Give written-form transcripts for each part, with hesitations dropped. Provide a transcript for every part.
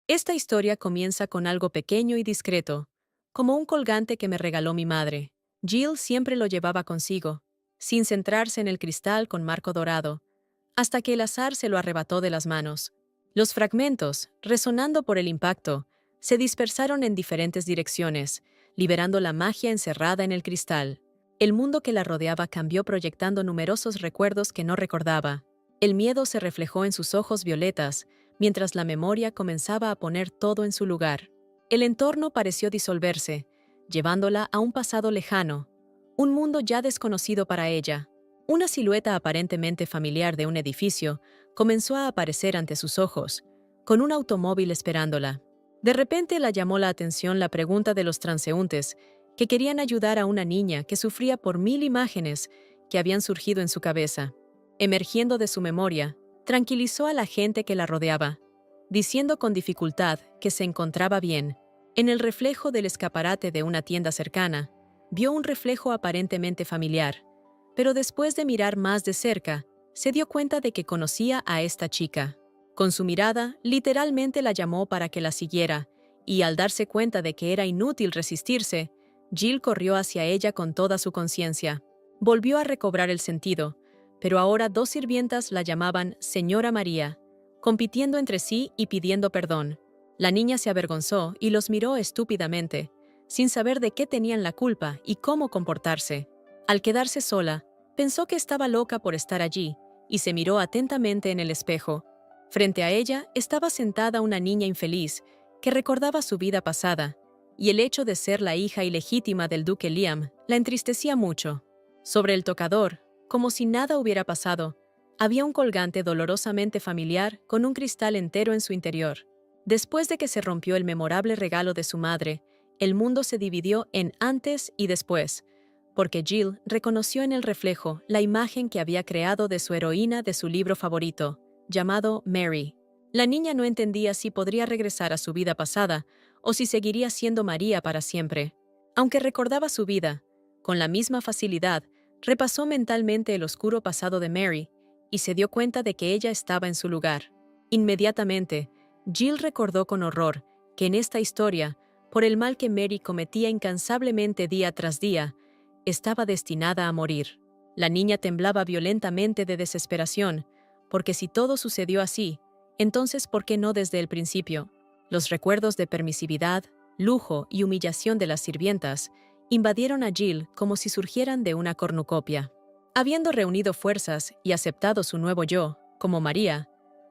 Esta historia comienza con algo pequeño y discreto, como un colgante que me regaló mi madre. Jill siempre lo llevaba consigo, sin centrarse en el cristal con marco dorado, hasta que el azar se lo arrebató de las manos. Los fragmentos, resonando por el impacto, se dispersaron en diferentes direcciones, liberando la magia encerrada en el cristal. El mundo que la rodeaba cambió proyectando numerosos recuerdos que no recordaba. El miedo se reflejó en sus ojos violetas, mientras la memoria comenzaba a poner todo en su lugar. El entorno pareció disolverse, llevándola a un pasado lejano, un mundo ya desconocido para ella. Una silueta aparentemente familiar de un edificio comenzó a aparecer ante sus ojos, con un automóvil esperándola. De repente la llamó la atención la pregunta de los transeúntes, que querían ayudar a una niña que sufría por 1000 imágenes que habían surgido en su cabeza. Emergiendo de su memoria, tranquilizó a la gente que la rodeaba, diciendo con dificultad que se encontraba bien. En el reflejo del escaparate de una tienda cercana, vio un reflejo aparentemente familiar, pero después de mirar más de cerca, se dio cuenta de que conocía a esta chica. Con su mirada, literalmente la llamó para que la siguiera, y al darse cuenta de que era inútil resistirse, Jill corrió hacia ella con toda su conciencia. Volvió a recobrar el sentido, pero ahora dos sirvientas la llamaban Señora María, compitiendo entre sí y pidiendo perdón. La niña se avergonzó y los miró estúpidamente, sin saber de qué tenían la culpa y cómo comportarse. Al quedarse sola, pensó que estaba loca por estar allí, y se miró atentamente en el espejo. Frente a ella estaba sentada una niña infeliz, que recordaba su vida pasada, y el hecho de ser la hija ilegítima del duque Liam la entristecía mucho. Sobre el tocador, como si nada hubiera pasado, había un colgante dolorosamente familiar con un cristal entero en su interior. Después de que se rompió el memorable regalo de su madre, el mundo se dividió en antes y después, porque Jill reconoció en el reflejo la imagen que había creado de su heroína de su libro favorito, llamado Mary. La niña no entendía si podría regresar a su vida pasada o si seguiría siendo María para siempre. Aunque recordaba su vida, con la misma facilidad, repasó mentalmente el oscuro pasado de Mary y se dio cuenta de que ella estaba en su lugar. Inmediatamente, Jill recordó con horror que en esta historia, por el mal que Mary cometía incansablemente día tras día, estaba destinada a morir. La niña temblaba violentamente de desesperación, porque si todo sucedió así, entonces ¿por qué no desde el principio? Los recuerdos de permisividad, lujo y humillación de las sirvientas invadieron a Jill como si surgieran de una cornucopia. Habiendo reunido fuerzas y aceptado su nuevo yo, como María,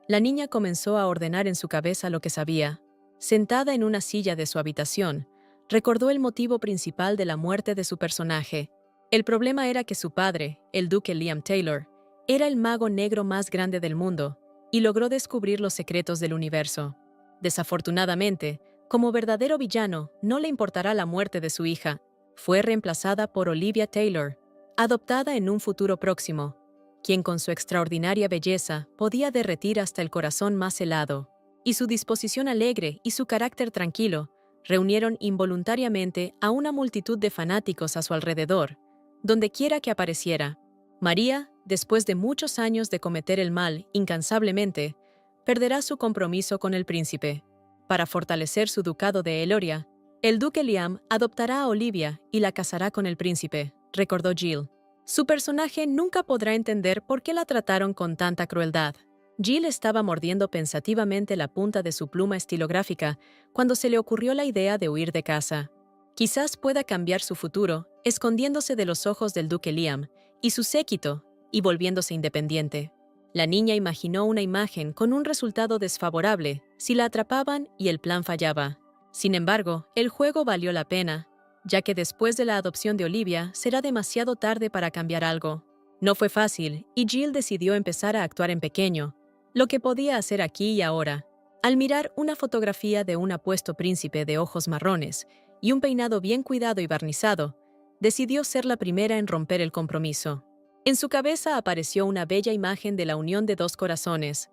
la niña comenzó a ordenar en su cabeza lo que sabía. Sentada en una silla de su habitación, recordó el motivo principal de la muerte de su personaje. El problema era que su padre, el duque Liam Taylor, era el mago negro más grande del mundo y logró descubrir los secretos del universo. Desafortunadamente, como verdadero villano, no le importará la muerte de su hija. Fue reemplazada por Olivia Taylor, adoptada en un futuro próximo, quien con su extraordinaria belleza podía derretir hasta el corazón más helado, y su disposición alegre y su carácter tranquilo reunieron involuntariamente a una multitud de fanáticos a su alrededor, donde quiera que apareciera. María, después de muchos años de cometer el mal incansablemente, perderá su compromiso con el príncipe. Para fortalecer su ducado de Eloria, el duque Liam adoptará a Olivia y la casará con el príncipe, recordó Jill. Su personaje nunca podrá entender por qué la trataron con tanta crueldad. Jill estaba mordiendo pensativamente la punta de su pluma estilográfica cuando se le ocurrió la idea de huir de casa. Quizás pueda cambiar su futuro, escondiéndose de los ojos del duque Liam y su séquito y volviéndose independiente. La niña imaginó una imagen con un resultado desfavorable si la atrapaban y el plan fallaba. Sin embargo, el juego valió la pena, ya que después de la adopción de Olivia será demasiado tarde para cambiar algo. No fue fácil, y Jill decidió empezar a actuar en pequeño, lo que podía hacer aquí y ahora. Al mirar una fotografía de un apuesto príncipe de ojos marrones y un peinado bien cuidado y barnizado, decidió ser la primera en romper el compromiso. En su cabeza apareció una bella imagen de la unión de dos corazones,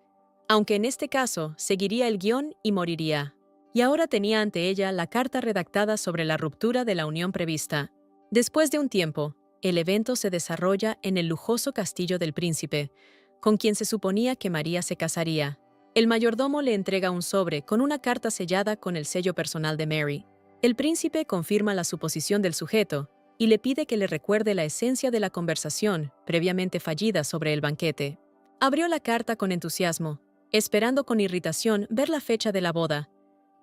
aunque en este caso seguiría el guión y moriría. Y ahora tenía ante ella la carta redactada sobre la ruptura de la unión prevista. Después de un tiempo, el evento se desarrolla en el lujoso castillo del príncipe, con quien se suponía que María se casaría. El mayordomo le entrega un sobre con una carta sellada con el sello personal de Mary. El príncipe confirma la suposición del sujeto y le pide que le recuerde la esencia de la conversación previamente fallida sobre el banquete. Abrió la carta con entusiasmo, esperando con irritación ver la fecha de la boda,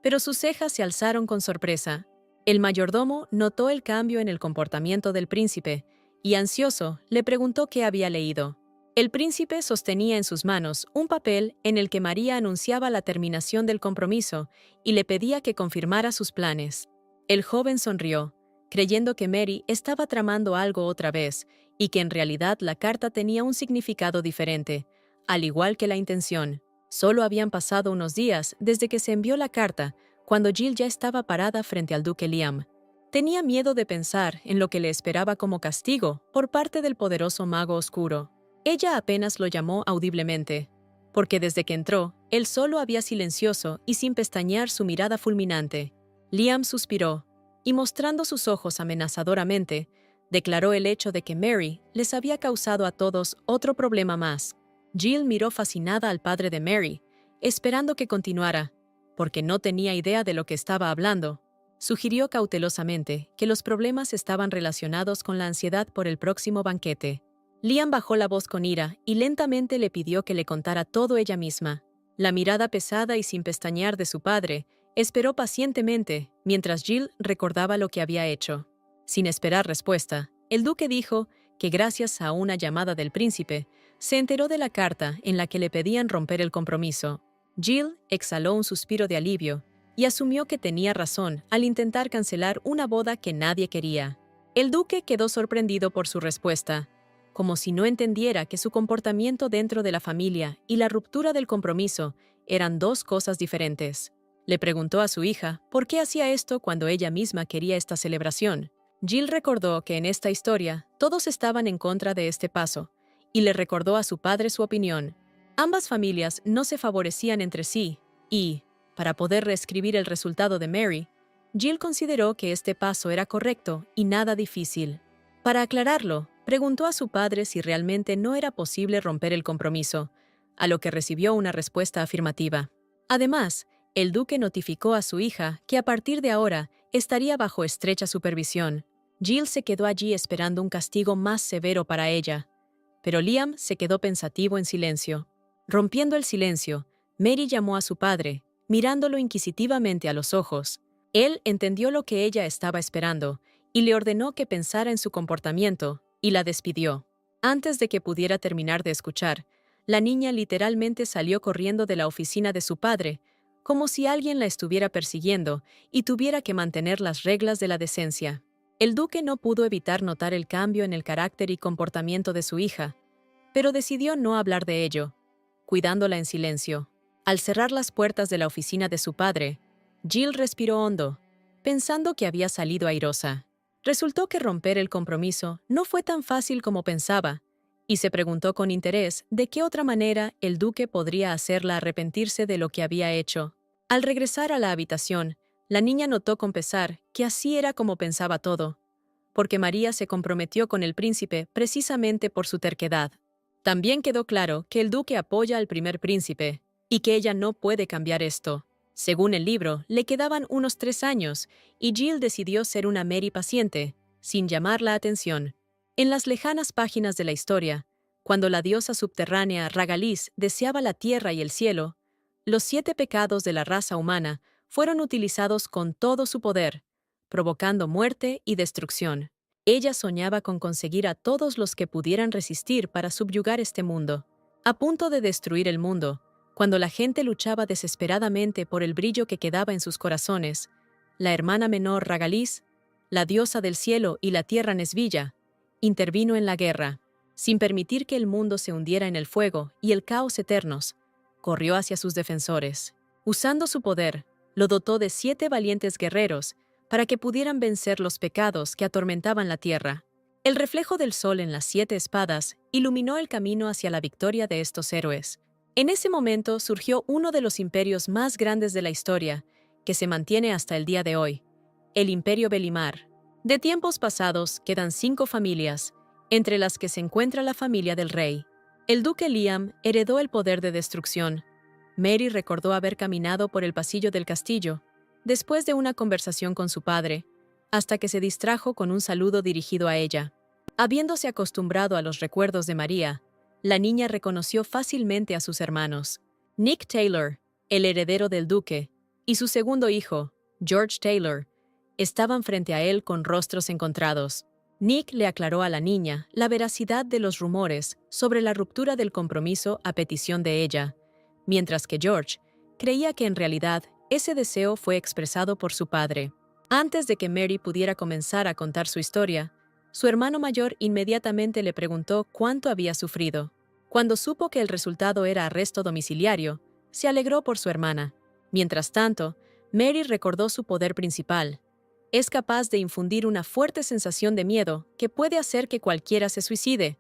pero sus cejas se alzaron con sorpresa. El mayordomo notó el cambio en el comportamiento del príncipe y, ansioso, le preguntó qué había leído. El príncipe sostenía en sus manos un papel en el que María anunciaba la terminación del compromiso y le pedía que confirmara sus planes. El joven sonrió, creyendo que Mary estaba tramando algo otra vez y que en realidad la carta tenía un significado diferente, al igual que la intención. Solo habían pasado unos días desde que se envió la carta, cuando Jill ya estaba parada frente al duque Liam. Tenía miedo de pensar en lo que le esperaba como castigo por parte del poderoso mago oscuro. Ella apenas lo llamó audiblemente, porque desde que entró, él solo había silencioso y sin pestañear su mirada fulminante. Liam suspiró, y mostrando sus ojos amenazadoramente, declaró el hecho de que Mary les había causado a todos otro problema más. Jill miró fascinada al padre de Mary, esperando que continuara, porque no tenía idea de lo que estaba hablando. Sugirió cautelosamente que los problemas estaban relacionados con la ansiedad por el próximo banquete. Liam bajó la voz con ira y lentamente le pidió que le contara todo ella misma. La mirada pesada y sin pestañear de su padre esperó pacientemente mientras Jill recordaba lo que había hecho. Sin esperar respuesta, el duque dijo que gracias a una llamada del príncipe, se enteró de la carta en la que le pedían romper el compromiso. Jill exhaló un suspiro de alivio y asumió que tenía razón al intentar cancelar una boda que nadie quería. El duque quedó sorprendido por su respuesta, como si no entendiera que su comportamiento dentro de la familia y la ruptura del compromiso eran dos cosas diferentes. Le preguntó a su hija por qué hacía esto cuando ella misma quería esta celebración. Jill recordó que en esta historia todos estaban en contra de este paso, y le recordó a su padre su opinión. Ambas familias no se favorecían entre sí, y, para poder reescribir el resultado de Mary, Jill consideró que este paso era correcto y nada difícil. Para aclararlo, preguntó a su padre si realmente no era posible romper el compromiso, a lo que recibió una respuesta afirmativa. Además, el duque notificó a su hija que a partir de ahora estaría bajo estrecha supervisión. Jill se quedó allí esperando un castigo más severo para ella, pero Liam se quedó pensativo en silencio. Rompiendo el silencio, Mary llamó a su padre, mirándolo inquisitivamente a los ojos. Él entendió lo que ella estaba esperando y le ordenó que pensara en su comportamiento, y la despidió. Antes de que pudiera terminar de escuchar, la niña literalmente salió corriendo de la oficina de su padre, como si alguien la estuviera persiguiendo y tuviera que mantener las reglas de la decencia. El duque no pudo evitar notar el cambio en el carácter y comportamiento de su hija, pero decidió no hablar de ello, cuidándola en silencio. Al cerrar las puertas de la oficina de su padre, Jill respiró hondo, pensando que había salido airosa. Resultó que romper el compromiso no fue tan fácil como pensaba, y se preguntó con interés de qué otra manera el duque podría hacerla arrepentirse de lo que había hecho. Al regresar a la habitación, la niña notó con pesar que así era como pensaba todo, porque María se comprometió con el príncipe precisamente por su terquedad. También quedó claro que el duque apoya al primer príncipe, y que ella no puede cambiar esto. Según el libro, le quedaban unos 3 años, y Jill decidió ser una Mary paciente, sin llamar la atención. En las lejanas páginas de la historia, cuando la diosa subterránea Ragalis deseaba la tierra y el cielo, los 7 pecados de la raza humana fueron utilizados con todo su poder, provocando muerte y destrucción. Ella soñaba con conseguir a todos los que pudieran resistir para subyugar este mundo. A punto de destruir el mundo, cuando la gente luchaba desesperadamente por el brillo que quedaba en sus corazones, la hermana menor Ragalis, la diosa del cielo y la tierra Nesvilla, intervino en la guerra. Sin permitir que el mundo se hundiera en el fuego y el caos eternos, corrió hacia sus defensores. Usando su poder, lo dotó de 7 valientes guerreros para que pudieran vencer los pecados que atormentaban la tierra. El reflejo del sol en las 7 espadas iluminó el camino hacia la victoria de estos héroes. En ese momento surgió uno de los imperios más grandes de la historia, que se mantiene hasta el día de hoy, el Imperio Belimar. De tiempos pasados quedan 5 familias, entre las que se encuentra la familia del rey. El duque Liam heredó el poder de destrucción, Mary recordó haber caminado por el pasillo del castillo, después de una conversación con su padre, hasta que se distrajo con un saludo dirigido a ella. Habiéndose acostumbrado a los recuerdos de María, la niña reconoció fácilmente a sus hermanos. Nick Taylor, el heredero del duque, y su segundo hijo, George Taylor, estaban frente a él con rostros encontrados. Nick le aclaró a la niña la veracidad de los rumores sobre la ruptura del compromiso a petición de ella, mientras que George creía que en realidad ese deseo fue expresado por su padre. Antes de que Mary pudiera comenzar a contar su historia, su hermano mayor inmediatamente le preguntó cuánto había sufrido. Cuando supo que el resultado era arresto domiciliario, se alegró por su hermana. Mientras tanto, Mary recordó su poder principal. Es capaz de infundir una fuerte sensación de miedo que puede hacer que cualquiera se suicide.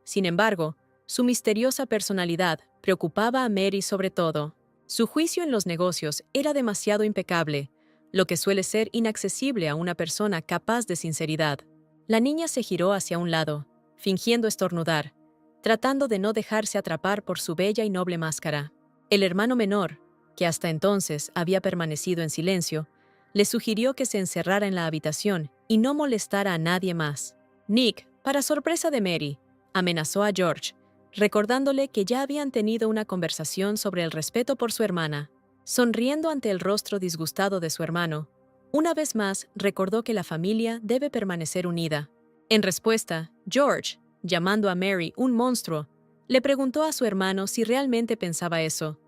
Sin embargo, su misteriosa personalidad preocupaba a Mary sobre todo. Su juicio en los negocios era demasiado impecable, lo que suele ser inaccesible a una persona capaz de sinceridad. La niña se giró hacia un lado, fingiendo estornudar, tratando de no dejarse atrapar por su bella y noble máscara. El hermano menor, que hasta entonces había permanecido en silencio, le sugirió que se encerrara en la habitación y no molestara a nadie más. Nick, para sorpresa de Mary, amenazó a George, recordándole que ya habían tenido una conversación sobre el respeto por su hermana. Sonriendo ante el rostro disgustado de su hermano, una vez más recordó que la familia debe permanecer unida. En respuesta, George, llamando a Mary un monstruo, le preguntó a su hermano si realmente pensaba eso,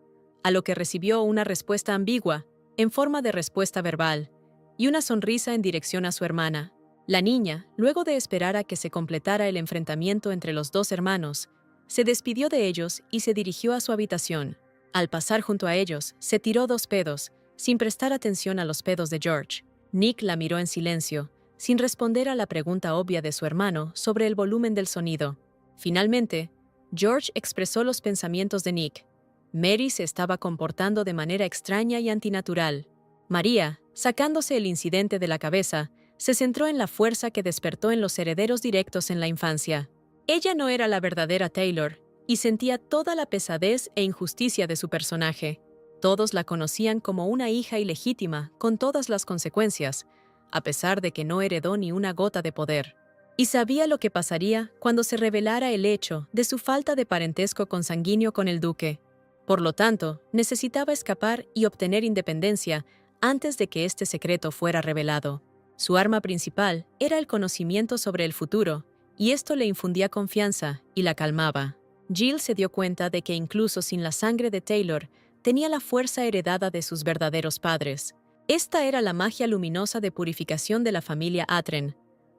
a lo que recibió una respuesta ambigua, en forma de respuesta verbal, y una sonrisa en dirección a su hermana. La niña, luego de esperar a que se completara el enfrentamiento entre los dos hermanos, se despidió de ellos y se dirigió a su habitación. Al pasar junto a ellos, se tiró 2 pedos, sin prestar atención a los pedos de George. Nick la miró en silencio, sin responder a la pregunta obvia de su hermano sobre el volumen del sonido. Finalmente, George expresó los pensamientos de Nick. Mary se estaba comportando de manera extraña y antinatural. María, sacándose el incidente de la cabeza, se centró en la fuerza que despertó en los herederos directos en la infancia. Ella no era la verdadera Taylor, y sentía toda la pesadez e injusticia de su personaje. Todos la conocían como una hija ilegítima, con todas las consecuencias, a pesar de que no heredó ni una gota de poder. Y sabía lo que pasaría cuando se revelara el hecho de su falta de parentesco consanguíneo con el duque. Por lo tanto, necesitaba escapar y obtener independencia antes de que este secreto fuera revelado. Su arma principal era el conocimiento sobre el futuro, y esto le infundía confianza y la calmaba. Jill se dio cuenta de que incluso sin la sangre de Taylor, tenía la fuerza heredada de sus verdaderos padres. Esta era la magia luminosa de purificación de la familia Atren,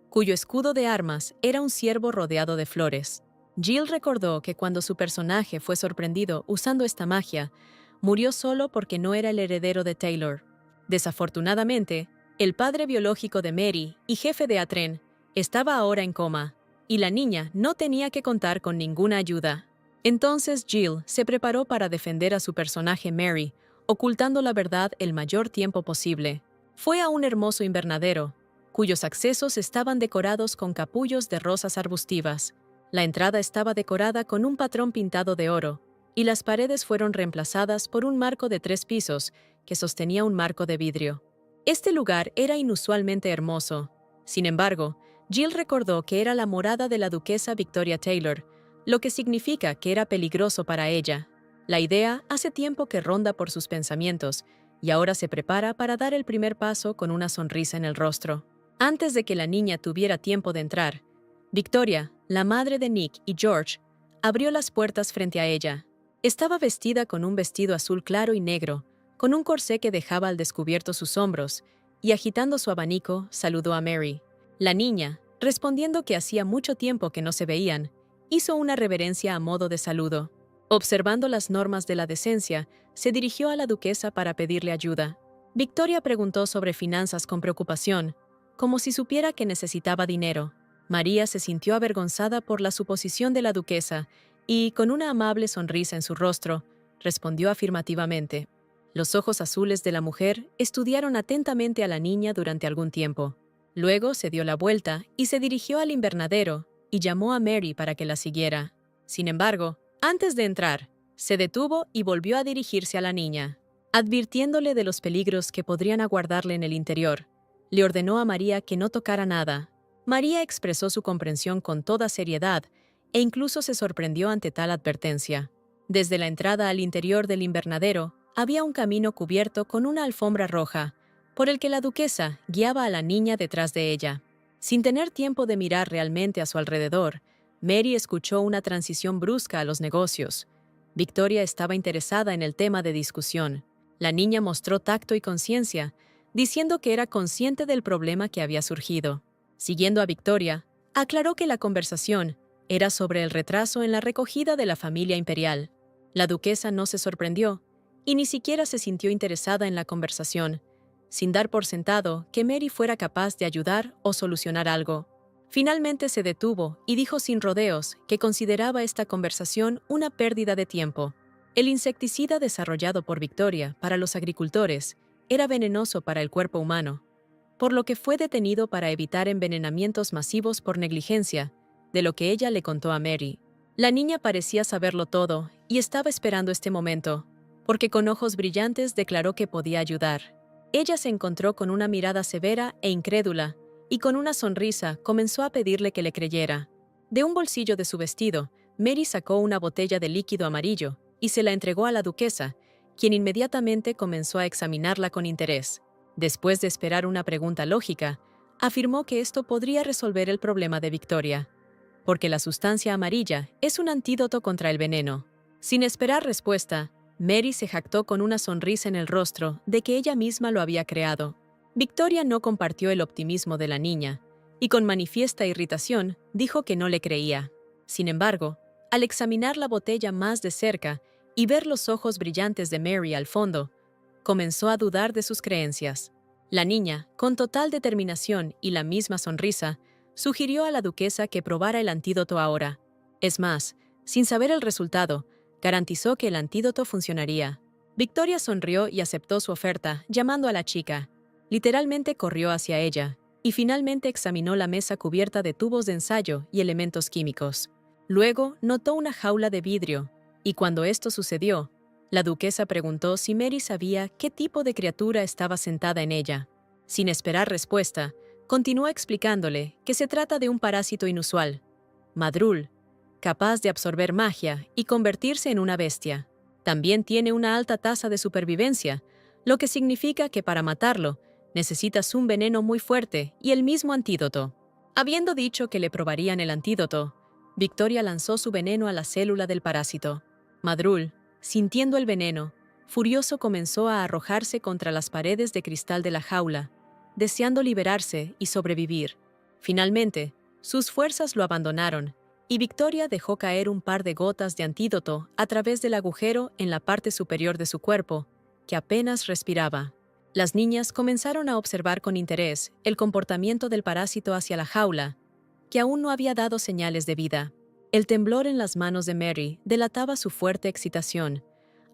cuyo escudo de armas era un ciervo rodeado de flores. Jill recordó que cuando su personaje fue sorprendido usando esta magia, murió solo porque no era el heredero de Taylor. Desafortunadamente, el padre biológico de Mary y jefe de Atren estaba ahora en coma, y la niña no tenía que contar con ninguna ayuda. Entonces Jill se preparó para defender a su personaje Mary, ocultando la verdad el mayor tiempo posible. Fue a un hermoso invernadero, cuyos accesos estaban decorados con capullos de rosas arbustivas. La entrada estaba decorada con un patrón pintado de oro, y las paredes fueron reemplazadas por un marco de 3 pisos que sostenía un marco de vidrio. Este lugar era inusualmente hermoso. Sin embargo, Jill recordó que era la morada de la duquesa Victoria Taylor, lo que significa que era peligroso para ella. La idea hace tiempo que ronda por sus pensamientos, y ahora se prepara para dar el primer paso con una sonrisa en el rostro. Antes de que la niña tuviera tiempo de entrar, Victoria, la madre de Nick y George, abrió las puertas frente a ella. Estaba vestida con un vestido azul claro y negro, con un corsé que dejaba al descubierto sus hombros, y agitando su abanico, saludó a Mary. La niña, respondiendo que hacía mucho tiempo que no se veían, hizo una reverencia a modo de saludo. Observando las normas de la decencia, se dirigió a la duquesa para pedirle ayuda. Victoria preguntó sobre finanzas con preocupación, como si supiera que necesitaba dinero. María se sintió avergonzada por la suposición de la duquesa y, con una amable sonrisa en su rostro, respondió afirmativamente. Los ojos azules de la mujer estudiaron atentamente a la niña durante algún tiempo. Luego se dio la vuelta y se dirigió al invernadero y llamó a Mary para que la siguiera. Sin embargo, antes de entrar, Se detuvo y volvió a dirigirse a la niña, advirtiéndole de los peligros que podrían aguardarle en el interior. Le ordenó a María que no tocara nada. María expresó su comprensión con toda seriedad e incluso se sorprendió ante tal advertencia. Desde la entrada al interior del invernadero había un camino cubierto con una alfombra roja, por el que la duquesa guiaba a la niña detrás de ella. Sin tener tiempo de mirar realmente a su alrededor, Mary escuchó una transición brusca a los negocios. Victoria estaba interesada en el tema de discusión. La niña mostró tacto y conciencia, diciendo que era consciente del problema que había surgido. Siguiendo a Victoria, aclaró que la conversación era sobre el retraso en la recogida de la familia imperial. La duquesa no se sorprendió y ni siquiera se sintió interesada en la conversación, sin dar por sentado que Mary fuera capaz de ayudar o solucionar algo. Finalmente se detuvo y dijo sin rodeos que consideraba esta conversación una pérdida de tiempo. El insecticida desarrollado por Victoria para los agricultores era venenoso para el cuerpo humano, por lo que fue detenido para evitar envenenamientos masivos por negligencia, de lo que ella le contó a Mary. La niña parecía saberlo todo y estaba esperando este momento, porque con ojos brillantes declaró que podía ayudar. Ella se encontró con una mirada severa e incrédula, y con una sonrisa comenzó a pedirle que le creyera. De un bolsillo de su vestido, Mary sacó una botella de líquido amarillo y se la entregó a la duquesa, quien inmediatamente comenzó a examinarla con interés. Después de esperar una pregunta lógica, afirmó que esto podría resolver el problema de Victoria, porque la sustancia amarilla es un antídoto contra el veneno. Sin esperar respuesta, Mary se jactó con una sonrisa en el rostro de que ella misma lo había creado. Victoria no compartió el optimismo de la niña, y con manifiesta irritación dijo que no le creía. Sin embargo, al examinar la botella más de cerca y ver los ojos brillantes de Mary al fondo, comenzó a dudar de sus creencias. La niña, con total determinación y la misma sonrisa, sugirió a la duquesa que probara el antídoto ahora. Es más, sin saber el resultado, garantizó que el antídoto funcionaría. Victoria sonrió y aceptó su oferta, llamando a la chica. Literalmente corrió hacia ella, y finalmente examinó la mesa cubierta de tubos de ensayo y elementos químicos. Luego notó una jaula de vidrio, y cuando esto sucedió, la duquesa preguntó si Mary sabía qué tipo de criatura estaba sentada en ella. Sin esperar respuesta, continuó explicándole que se trata de un parásito inusual, Madrul, capaz de absorber magia y convertirse en una bestia. También tiene una alta tasa de supervivencia, lo que significa que para matarlo, necesitas un veneno muy fuerte y el mismo antídoto. Habiendo dicho que le probarían el antídoto, Victoria lanzó su veneno a la célula del parásito. Madrul, sintiendo el veneno, furioso comenzó a arrojarse contra las paredes de cristal de la jaula, deseando liberarse y sobrevivir. Finalmente, sus fuerzas lo abandonaron, y Victoria dejó caer un par de gotas de antídoto a través del agujero en la parte superior de su cuerpo, que apenas respiraba. Las niñas comenzaron a observar con interés el comportamiento del parásito hacia la jaula, que aún no había dado señales de vida. El temblor en las manos de Mary delataba su fuerte excitación,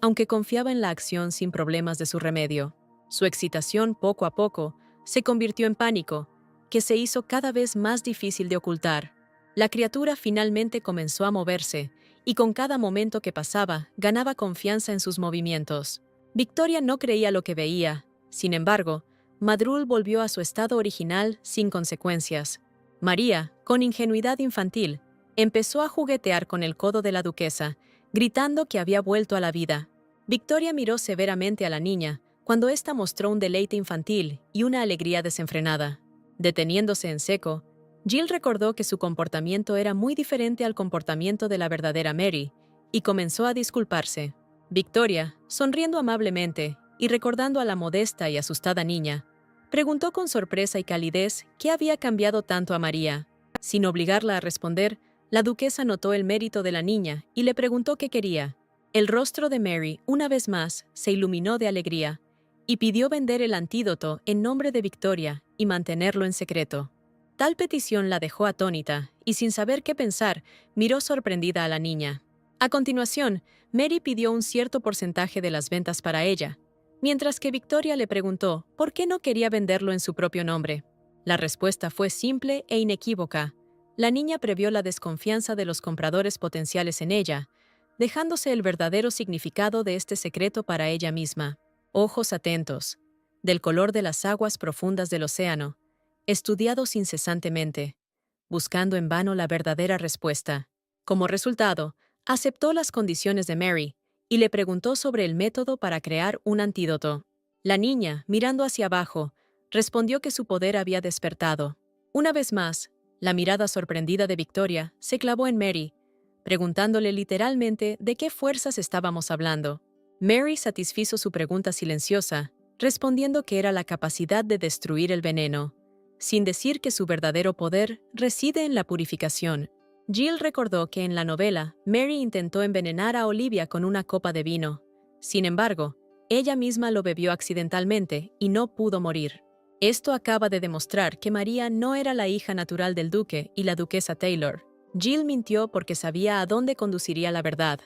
aunque confiaba en la acción sin problemas de su remedio. Su excitación, poco a poco, se convirtió en pánico, que se hizo cada vez más difícil de ocultar. La criatura finalmente comenzó a moverse, y con cada momento que pasaba, ganaba confianza en sus movimientos. Victoria no creía lo que veía. Sin embargo, Madrul volvió a su estado original sin consecuencias. María, con ingenuidad infantil, empezó a juguetear con el codo de la duquesa, gritando que había vuelto a la vida. Victoria miró severamente a la niña, cuando ésta mostró un deleite infantil y una alegría desenfrenada. Deteniéndose en seco, Jill recordó que su comportamiento era muy diferente al comportamiento de la verdadera Mary, y comenzó a disculparse. Victoria, sonriendo amablemente y recordando a la modesta y asustada niña, preguntó con sorpresa y calidez qué había cambiado tanto a María. Sin obligarla a responder, la duquesa notó el mérito de la niña y le preguntó qué quería. El rostro de Mary, una vez más, se iluminó de alegría, y pidió vender el antídoto en nombre de Victoria y mantenerlo en secreto. Tal petición la dejó atónita, y sin saber qué pensar, miró sorprendida a la niña. A continuación, Mary pidió un cierto porcentaje de las ventas para ella, mientras que Victoria le preguntó por qué no quería venderlo en su propio nombre. La respuesta fue simple e inequívoca. La niña previó la desconfianza de los compradores potenciales en ella, dejándose el verdadero significado de este secreto para ella misma. Ojos atentos, del color de las aguas profundas del océano, estudiados incesantemente, buscando en vano la verdadera respuesta. Como resultado, aceptó las condiciones de Mary y le preguntó sobre el método para crear un antídoto. La niña, mirando hacia abajo, respondió que su poder había despertado. Una vez más, la mirada sorprendida de Victoria se clavó en Mary, preguntándole literalmente de qué fuerzas estábamos hablando. Mary satisfizo su pregunta silenciosa, respondiendo que era la capacidad de destruir el veneno, sin decir que su verdadero poder reside en la purificación. Jill recordó que en la novela, Mary intentó envenenar a Olivia con una copa de vino. Sin embargo, ella misma lo bebió accidentalmente y no pudo morir. Esto acaba de demostrar que María no era la hija natural del duque y la duquesa Taylor. Jill mintió porque sabía a dónde conduciría la verdad,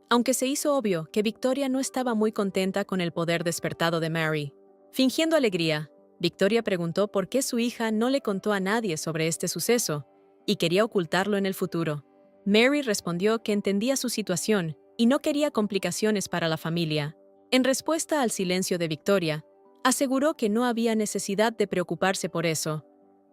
aunque se hizo obvio que Victoria no estaba muy contenta con el poder despertado de Mary. Fingiendo alegría, Victoria preguntó por qué su hija no le contó a nadie sobre este suceso y quería ocultarlo en el futuro. Mary respondió que entendía su situación y no quería complicaciones para la familia. En respuesta al silencio de Victoria, aseguró que no había necesidad de preocuparse por eso,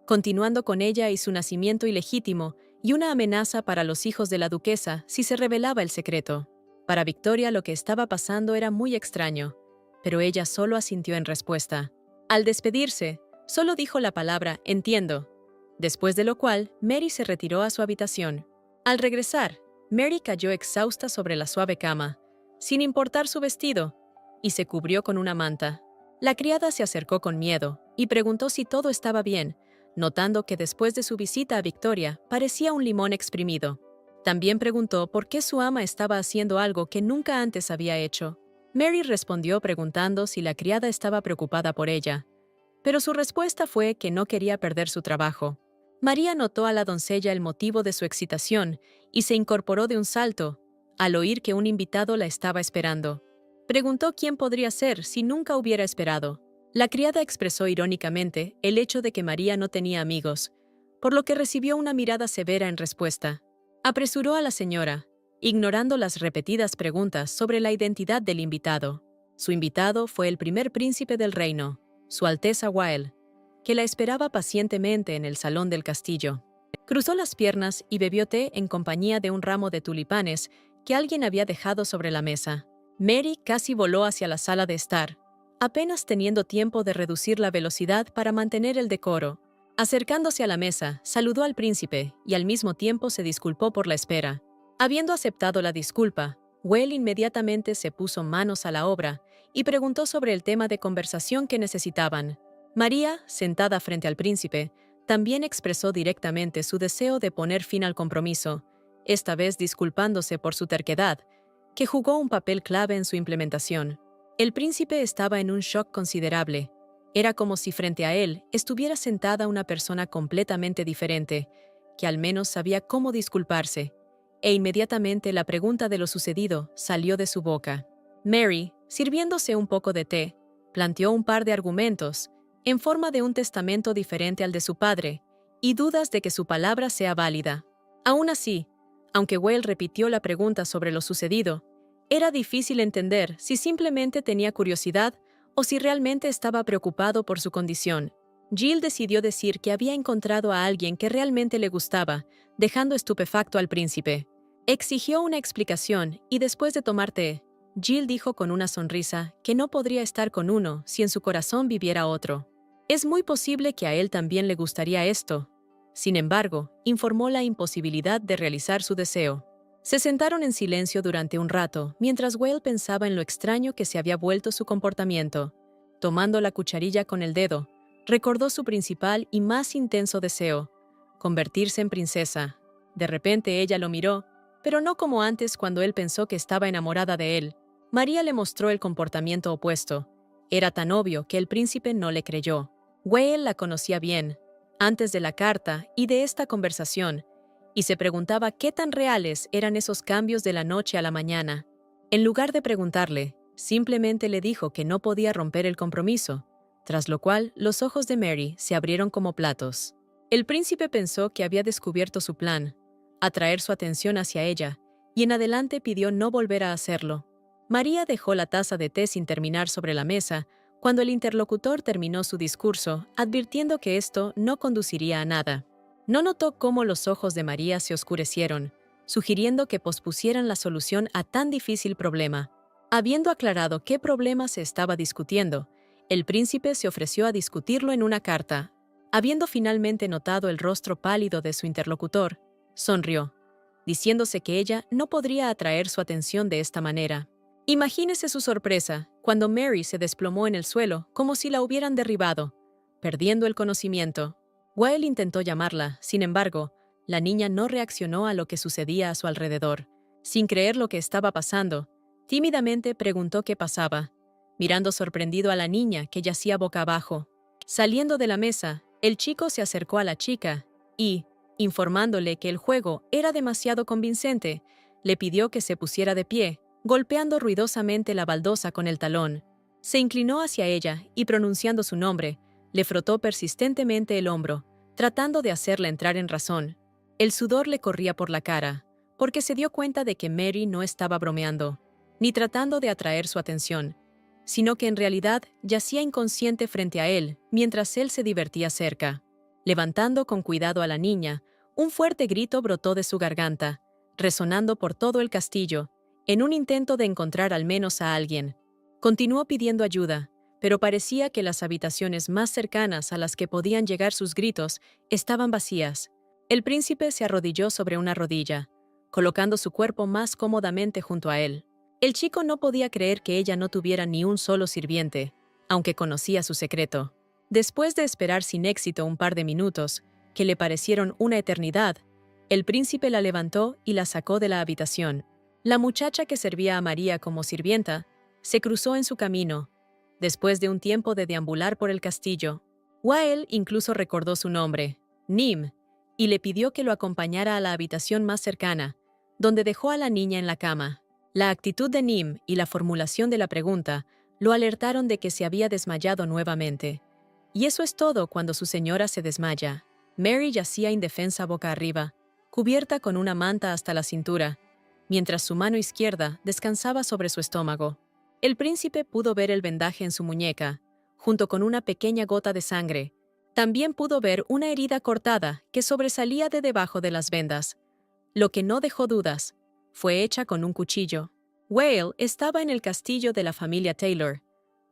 continuando con ella y su nacimiento ilegítimo y una amenaza para los hijos de la duquesa si se revelaba el secreto. Para Victoria lo que estaba pasando era muy extraño, pero ella solo asintió en respuesta. Al despedirse, solo dijo la palabra «entiendo», después de lo cual Mary se retiró a su habitación. Al regresar, Mary cayó exhausta sobre la suave cama, sin importar su vestido, y se cubrió con una manta. La criada se acercó con miedo y preguntó si todo estaba bien, notando que después de su visita a Victoria parecía un limón exprimido. También preguntó por qué su ama estaba haciendo algo que nunca antes había hecho. Mary respondió preguntando si la criada estaba preocupada por ella, pero su respuesta fue que no quería perder su trabajo. María notó a la doncella el motivo de su excitación y se incorporó de un salto, al oír que un invitado la estaba esperando. Preguntó quién podría ser si nunca hubiera esperado. La criada expresó irónicamente el hecho de que María no tenía amigos, por lo que recibió una mirada severa en respuesta. Apresuró a la señora, ignorando las repetidas preguntas sobre la identidad del invitado. Su invitado fue el primer príncipe del reino, Su Alteza Weil, que la esperaba pacientemente en el salón del castillo. Cruzó las piernas y bebió té en compañía de un ramo de tulipanes que alguien había dejado sobre la mesa. Mary casi voló hacia la sala de estar, apenas teniendo tiempo de reducir la velocidad para mantener el decoro. Acercándose a la mesa, saludó al príncipe y al mismo tiempo se disculpó por la espera. Habiendo aceptado la disculpa, Weil inmediatamente se puso manos a la obra y preguntó sobre el tema de conversación que necesitaban. María, sentada frente al príncipe, también expresó directamente su deseo de poner fin al compromiso, esta vez disculpándose por su terquedad, que jugó un papel clave en su implementación. El príncipe estaba en un shock considerable. Era como si frente a él estuviera sentada una persona completamente diferente, que al menos sabía cómo disculparse, e inmediatamente la pregunta de lo sucedido salió de su boca. Mary, sirviéndose un poco de té, planteó un par de argumentos, en forma de un testamento diferente al de su padre, y dudas de que su palabra sea válida. Aún así, aunque Weil repitió la pregunta sobre lo sucedido, era difícil entender si simplemente tenía curiosidad o si realmente estaba preocupado por su condición. Jill decidió decir que había encontrado a alguien que realmente le gustaba, dejando estupefacto al príncipe. Exigió una explicación y después de tomar té, Jill dijo con una sonrisa que no podría estar con uno si en su corazón viviera otro. Es muy posible que a él también le gustaría esto. Sin embargo, informó la imposibilidad de realizar su deseo. Se sentaron en silencio durante un rato, mientras Weil pensaba en lo extraño que se había vuelto su comportamiento. Tomando la cucharilla con el dedo, recordó su principal y más intenso deseo, convertirse en princesa. De repente ella lo miró, pero no como antes cuando él pensó que estaba enamorada de él. María le mostró el comportamiento opuesto. Era tan obvio que el príncipe no le creyó. Weil la conocía bien, antes de la carta y de esta conversación, y se preguntaba qué tan reales eran esos cambios de la noche a la mañana. En lugar de preguntarle, simplemente le dijo que no podía romper el compromiso, tras lo cual los ojos de Mary se abrieron como platos. El príncipe pensó que había descubierto su plan, atraer su atención hacia ella y en adelante pidió no volver a hacerlo. María dejó la taza de té sin terminar sobre la mesa cuando el interlocutor terminó su discurso, advirtiendo que esto no conduciría a nada. No notó cómo los ojos de María se oscurecieron, sugiriendo que pospusieran la solución a tan difícil problema. Habiendo aclarado qué problema se estaba discutiendo, el príncipe se ofreció a discutirlo en una carta. Habiendo finalmente notado el rostro pálido de su interlocutor, sonrió, diciéndose que ella no podría atraer su atención de esta manera. Imagínese su sorpresa cuando Mary se desplomó en el suelo como si la hubieran derribado, perdiendo el conocimiento. Wael intentó llamarla, sin embargo, la niña no reaccionó a lo que sucedía a su alrededor. Sin creer lo que estaba pasando, tímidamente preguntó qué pasaba, mirando sorprendido a la niña que yacía boca abajo. Saliendo de la mesa, el chico se acercó a la chica y, informándole que el juego era demasiado convincente, le pidió que se pusiera de pie, golpeando ruidosamente la baldosa con el talón. Se inclinó hacia ella y, pronunciando su nombre, le frotó persistentemente el hombro, tratando de hacerla entrar en razón. El sudor le corría por la cara, porque se dio cuenta de que Mary no estaba bromeando, ni tratando de atraer su atención, sino que en realidad yacía inconsciente frente a él mientras él se divertía cerca. Levantando con cuidado a la niña, un fuerte grito brotó de su garganta, resonando por todo el castillo, en un intento de encontrar al menos a alguien. Continuó pidiendo ayuda, pero parecía que las habitaciones más cercanas a las que podían llegar sus gritos estaban vacías. El príncipe se arrodilló sobre una rodilla, colocando su cuerpo más cómodamente junto a él. El chico no podía creer que ella no tuviera ni un solo sirviente, aunque conocía su secreto. Después de esperar sin éxito un par de minutos, que le parecieron una eternidad, el príncipe la levantó y la sacó de la habitación. La muchacha que servía a María como sirvienta se cruzó en su camino, después de un tiempo de deambular por el castillo. Wael incluso recordó su nombre, Nim, y le pidió que lo acompañara a la habitación más cercana, donde dejó a la niña en la cama. La actitud de Nim y la formulación de la pregunta lo alertaron de que se había desmayado nuevamente. Y eso es todo cuando su señora se desmaya. Mary yacía indefensa boca arriba, cubierta con una manta hasta la cintura, mientras su mano izquierda descansaba sobre su estómago. El príncipe pudo ver el vendaje en su muñeca, junto con una pequeña gota de sangre. También pudo ver una herida cortada que sobresalía de debajo de las vendas. Lo que no dejó dudas, fue hecha con un cuchillo. Wael estaba en el castillo de la familia Taylor,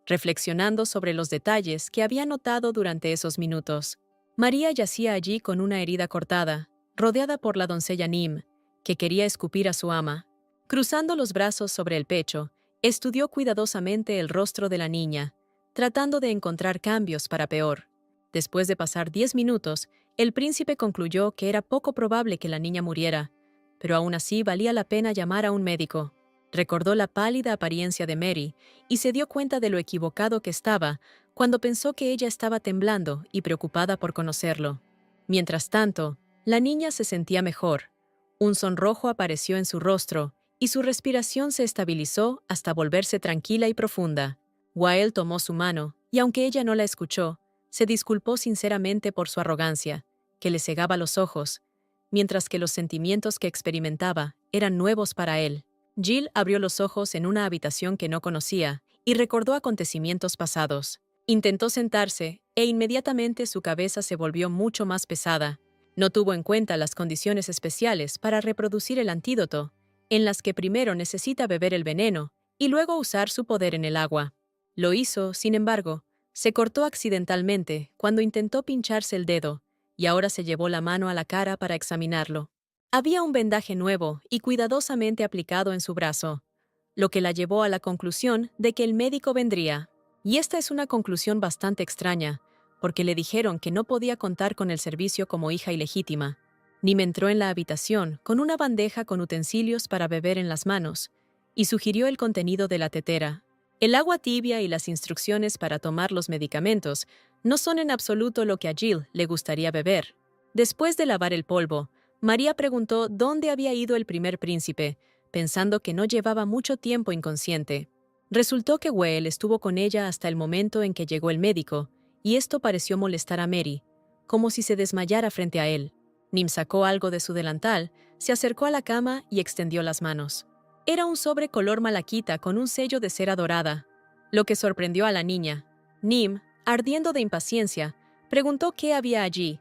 reflexionando sobre los detalles que había notado durante esos minutos. María yacía allí con una herida cortada, rodeada por la doncella Nim, que quería escupir a su ama. Cruzando los brazos sobre el pecho, estudió cuidadosamente el rostro de la niña, tratando de encontrar cambios para peor. Después de pasar 10 minutos, el príncipe concluyó que era poco probable que la niña muriera, pero aún así valía la pena llamar a un médico. Recordó la pálida apariencia de Mary y se dio cuenta de lo equivocado que estaba cuando pensó que ella estaba temblando y preocupada por conocerlo. Mientras tanto, la niña se sentía mejor. Un sonrojo apareció en su rostro y su respiración se estabilizó hasta volverse tranquila y profunda. Wael tomó su mano y, aunque ella no la escuchó, se disculpó sinceramente por su arrogancia, que le cegaba los ojos, mientras que los sentimientos que experimentaba eran nuevos para él. Jill abrió los ojos en una habitación que no conocía y recordó acontecimientos pasados. Intentó sentarse e inmediatamente su cabeza se volvió mucho más pesada. No tuvo en cuenta las condiciones especiales para reproducir el antídoto, en las que primero necesita beber el veneno y luego usar su poder en el agua. Lo hizo, sin embargo, se cortó accidentalmente cuando intentó pincharse el dedo y ahora se llevó la mano a la cara para examinarlo. Había un vendaje nuevo y cuidadosamente aplicado en su brazo, lo que la llevó a la conclusión de que el médico vendría. Y esta es una conclusión bastante extraña, porque le dijeron que no podía contar con el servicio como hija ilegítima. Nim entró en la habitación con una bandeja con utensilios para beber en las manos y sugirió el contenido de la tetera. El agua tibia y las instrucciones para tomar los medicamentos no son en absoluto lo que a Jill le gustaría beber. Después de lavar el polvo, María preguntó dónde había ido el primer príncipe, pensando que no llevaba mucho tiempo inconsciente. Resultó que Wael estuvo con ella hasta el momento en que llegó el médico, y esto pareció molestar a Mary, como si se desmayara frente a él. Nim sacó algo de su delantal, se acercó a la cama y extendió las manos. Era un sobre color malaquita con un sello de cera dorada, lo que sorprendió a la niña. Nim, ardiendo de impaciencia, preguntó qué había allí,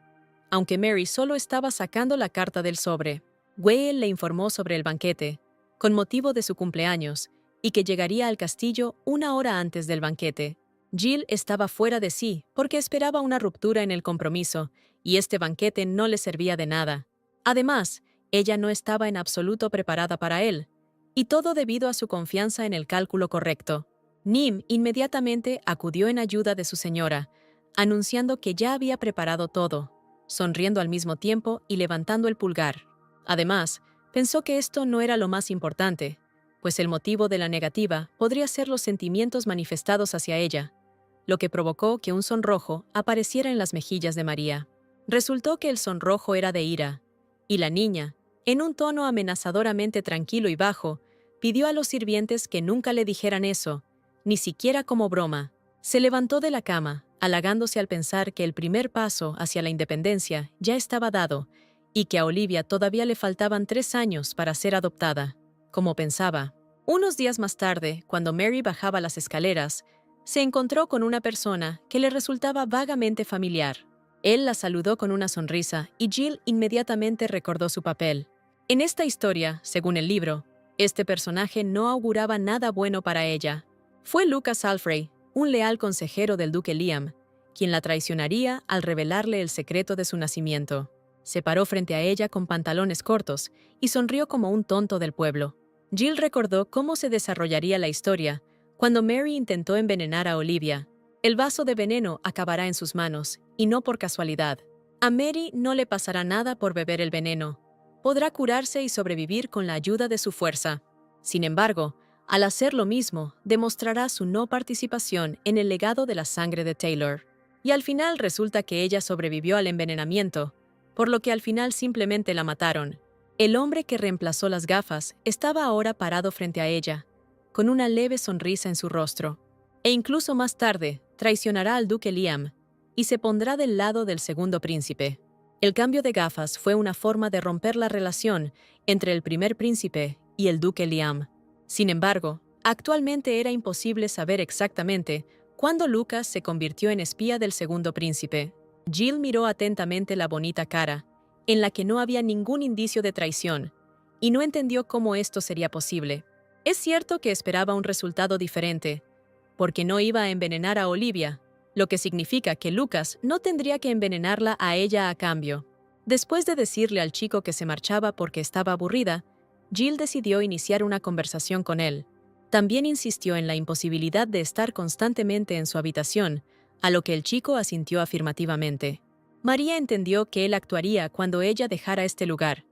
aunque Mary solo estaba sacando la carta del sobre. Whale le informó sobre el banquete, con motivo de su cumpleaños, y que llegaría al castillo 1 hora antes del banquete. Jill estaba fuera de sí porque esperaba una ruptura en el compromiso, y este banquete no le servía de nada. Además, ella no estaba en absoluto preparada para él, y todo debido a su confianza en el cálculo correcto. Nim inmediatamente acudió en ayuda de su señora, anunciando que ya había preparado todo, sonriendo al mismo tiempo y levantando el pulgar. Además, pensó que esto no era lo más importante, pues el motivo de la negativa podría ser los sentimientos manifestados hacia ella, lo que provocó que un sonrojo apareciera en las mejillas de María. Resultó que el sonrojo era de ira, y la niña, en un tono amenazadoramente tranquilo y bajo, pidió a los sirvientes que nunca le dijeran eso, ni siquiera como broma. Se levantó de la cama, halagándose al pensar que el primer paso hacia la independencia ya estaba dado y que a Olivia todavía le faltaban 3 años para ser adoptada. Como pensaba. Unos días más tarde, cuando Mary bajaba las escaleras, se encontró con una persona que le resultaba vagamente familiar. Él la saludó con una sonrisa y Jill inmediatamente recordó su papel. En esta historia, según el libro, este personaje no auguraba nada bueno para ella. Fue Lucas Alfrey, un leal consejero del duque Liam, quien la traicionaría al revelarle el secreto de su nacimiento. Se paró frente a ella con pantalones cortos y sonrió como un tonto del pueblo. Jill recordó cómo se desarrollaría la historia cuando Mary intentó envenenar a Olivia. El vaso de veneno acabará en sus manos, y no por casualidad. A Mary no le pasará nada por beber el veneno. Podrá curarse y sobrevivir con la ayuda de su fuerza. Sin embargo, al hacer lo mismo, demostrará su no participación en el legado de la sangre de Taylor. Y al final resulta que ella sobrevivió al envenenamiento, por lo que al final simplemente la mataron. El hombre que reemplazó las gafas estaba ahora parado frente a ella, con una leve sonrisa en su rostro. E incluso más tarde, traicionará al duque Liam y se pondrá del lado del segundo príncipe. El cambio de gafas fue una forma de romper la relación entre el primer príncipe y el duque Liam. Sin embargo, actualmente era imposible saber exactamente cuándo Lucas se convirtió en espía del segundo príncipe. Jill miró atentamente la bonita cara, en la que no había ningún indicio de traición, y no entendió cómo esto sería posible. Es cierto que esperaba un resultado diferente, porque no iba a envenenar a Olivia, lo que significa que Lucas no tendría que envenenarla a ella a cambio. Después de decirle al chico que se marchaba porque estaba aburrida, Jill decidió iniciar una conversación con él. También insistió en la imposibilidad de estar constantemente en su habitación, a lo que el chico asintió afirmativamente. María entendió que él actuaría cuando ella dejara este lugar,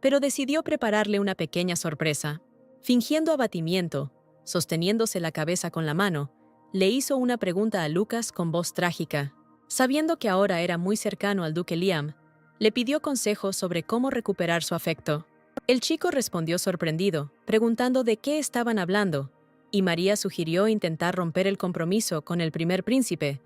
pero decidió prepararle una pequeña sorpresa. Fingiendo abatimiento, sosteniéndose la cabeza con la mano, le hizo una pregunta a Lucas con voz trágica. Sabiendo que ahora era muy cercano al duque Liam, le pidió consejos sobre cómo recuperar su afecto. El chico respondió sorprendido, preguntando de qué estaban hablando, y María sugirió intentar romper el compromiso con el primer príncipe,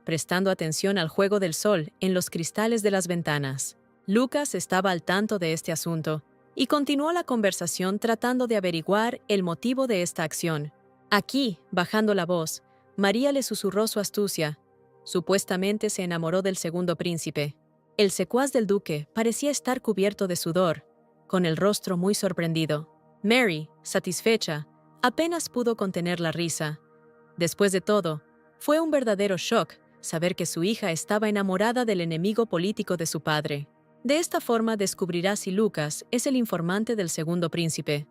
prestando atención al juego del sol en los cristales de las ventanas. Lucas estaba al tanto de este asunto y continuó la conversación tratando de averiguar el motivo de esta acción. Aquí, bajando la voz, María le susurró su astucia. Supuestamente se enamoró del segundo príncipe. El secuaz del duque parecía estar cubierto de sudor, con el rostro muy sorprendido. Mary, satisfecha, apenas pudo contener la risa. Después de todo, fue un verdadero shock saber que su hija estaba enamorada del enemigo político de su padre. De esta forma descubrirá si Lucas es el informante del segundo príncipe,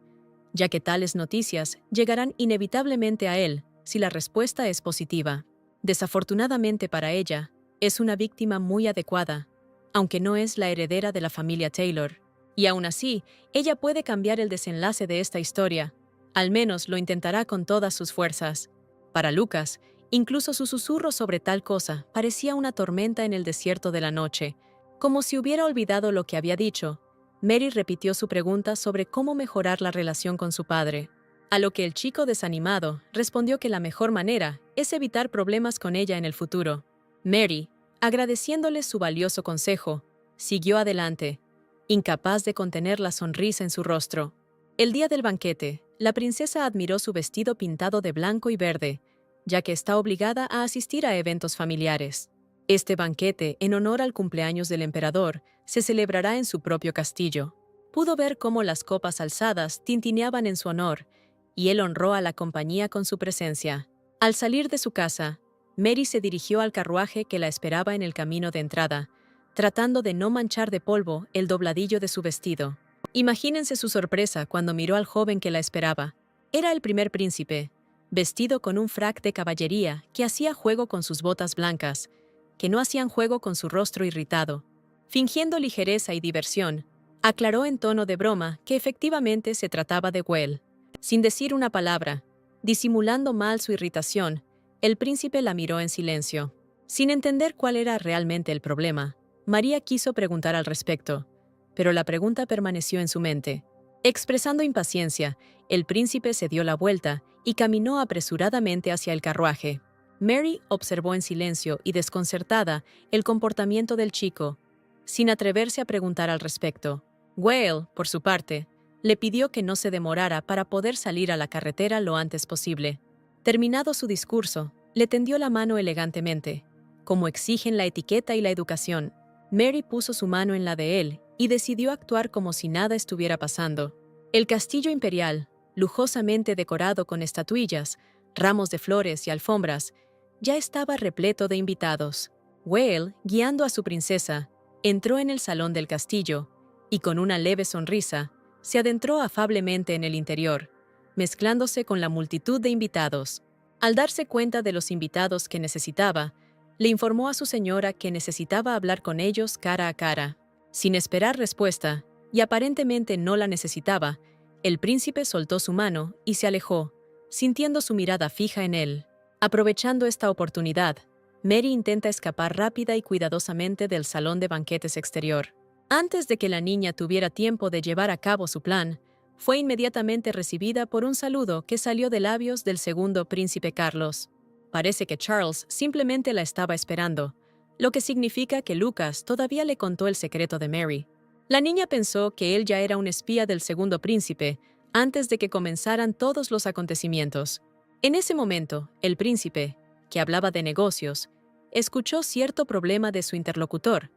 ya que tales noticias llegarán inevitablemente a él si la respuesta es positiva. Desafortunadamente para ella, es una víctima muy adecuada, aunque no es la heredera de la familia Taylor. Y aún así, ella puede cambiar el desenlace de esta historia. Al menos lo intentará con todas sus fuerzas. Para Lucas, incluso su susurro sobre tal cosa parecía una tormenta en el desierto de la noche. Como si hubiera olvidado lo que había dicho, Mary repitió su pregunta sobre cómo mejorar la relación con su padre. A lo que el chico desanimado respondió que la mejor manera es evitar problemas con ella en el futuro. Mary, agradeciéndole su valioso consejo, siguió adelante, incapaz de contener la sonrisa en su rostro. El día del banquete, la princesa admiró su vestido pintado de blanco y verde, ya que está obligada a asistir a eventos familiares. Este banquete, en honor al cumpleaños del emperador, se celebrará en su propio castillo. Pudo ver cómo las copas alzadas tintineaban en su honor, y él honró a la compañía con su presencia. Al salir de su casa, Mary se dirigió al carruaje que la esperaba en el camino de entrada, tratando de no manchar de polvo el dobladillo de su vestido. Imagínense su sorpresa cuando miró al joven que la esperaba. Era el primer príncipe, vestido con un frac de caballería que hacía juego con sus botas blancas, que no hacían juego con su rostro irritado. Fingiendo ligereza y diversión, aclaró en tono de broma que efectivamente se trataba de Will. Sin decir una palabra, disimulando mal su irritación, el príncipe la miró en silencio. Sin entender cuál era realmente el problema, María quiso preguntar al respecto, pero la pregunta permaneció en su mente. Expresando impaciencia, el príncipe se dio la vuelta y caminó apresuradamente hacia el carruaje. Mary observó en silencio y desconcertada el comportamiento del chico, sin atreverse a preguntar al respecto. Will, por su parte, le pidió que no se demorara para poder salir a la carretera lo antes posible. Terminado su discurso, le tendió la mano elegantemente. Como exigen la etiqueta y la educación, Mary puso su mano en la de él y decidió actuar como si nada estuviera pasando. El castillo imperial, lujosamente decorado con estatuillas, ramos de flores y alfombras, ya estaba repleto de invitados. Will, guiando a su princesa, entró en el salón del castillo y con una leve sonrisa, se adentró afablemente en el interior, mezclándose con la multitud de invitados. Al darse cuenta de los invitados que necesitaba, le informó a su señora que necesitaba hablar con ellos cara a cara. Sin esperar respuesta, y aparentemente no la necesitaba, el príncipe soltó su mano y se alejó, sintiendo su mirada fija en él. Aprovechando esta oportunidad, Mary intenta escapar rápida y cuidadosamente del salón de banquetes exterior. Antes de que la niña tuviera tiempo de llevar a cabo su plan, fue inmediatamente recibida por un saludo que salió de labios del segundo príncipe Carlos. Parece que Charles simplemente la estaba esperando, lo que significa que Lucas todavía le contó el secreto de Mary. La niña pensó que él ya era un espía del segundo príncipe antes de que comenzaran todos los acontecimientos. En ese momento, el príncipe, que hablaba de negocios, escuchó cierto problema de su interlocutor,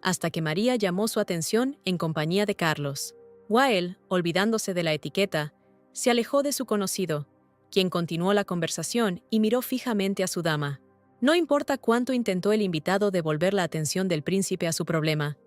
hasta que María llamó su atención en compañía de Carlos. Will, olvidándose de la etiqueta, se alejó de su conocido, quien continuó la conversación y miró fijamente a su dama. No importa cuánto intentó el invitado devolver la atención del príncipe a su problema,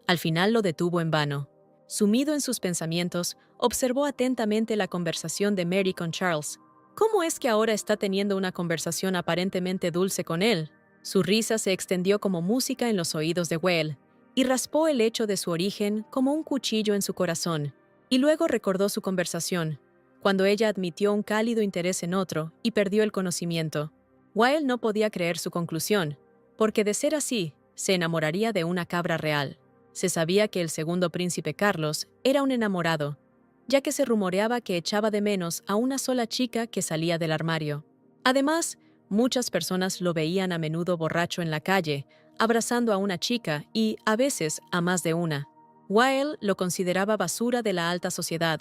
al final lo detuvo en vano. Sumido en sus pensamientos, observó atentamente la conversación de Mary con Charles. ¿Cómo es que ahora está teniendo una conversación aparentemente dulce con él? Su risa se extendió como música en los oídos de Will, y raspó el hecho de su origen como un cuchillo en su corazón. Y luego recordó su conversación, cuando ella admitió un cálido interés en otro y perdió el conocimiento. Will no podía creer su conclusión, porque de ser así, se enamoraría de una cabra real. Se sabía que el segundo príncipe Carlos era un enamorado, ya que se rumoreaba que echaba de menos a una sola chica que salía del armario. Además, muchas personas lo veían a menudo borracho en la calle, abrazando a una chica y, a veces, a más de una. Will lo consideraba basura de la alta sociedad,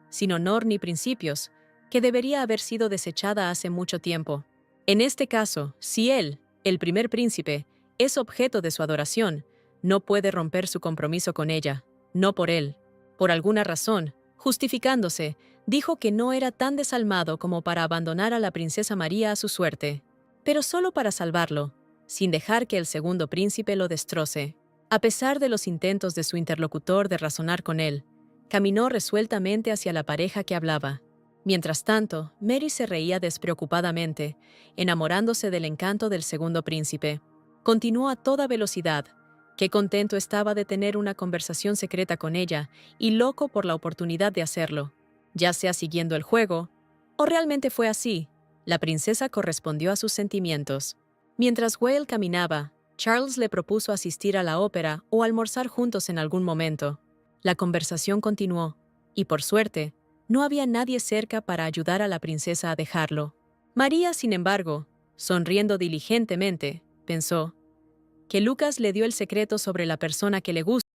sin honor ni principios, que debería haber sido desechada hace mucho tiempo. En este caso, si él, el primer príncipe, es objeto de su adoración, no puede romper su compromiso con ella, no por él. Por alguna razón, justificándose, dijo que no era tan desalmado como para abandonar a la princesa María a su suerte, pero solo para salvarlo, sin dejar que el segundo príncipe lo destroce. A pesar de los intentos de su interlocutor de razonar con él, caminó resueltamente hacia la pareja que hablaba. Mientras tanto, Mary se reía despreocupadamente, enamorándose del encanto del segundo príncipe. Continuó a toda velocidad. Qué contento estaba de tener una conversación secreta con ella y loco por la oportunidad de hacerlo. Ya sea siguiendo el juego, o realmente fue así, la princesa correspondió a sus sentimientos. Mientras Will caminaba, Charles le propuso asistir a la ópera o almorzar juntos en algún momento. La conversación continuó, y por suerte, no había nadie cerca para ayudar a la princesa a dejarlo. María, sin embargo, sonriendo diligentemente, pensó que Lucas le dio el secreto sobre la persona que le gusta.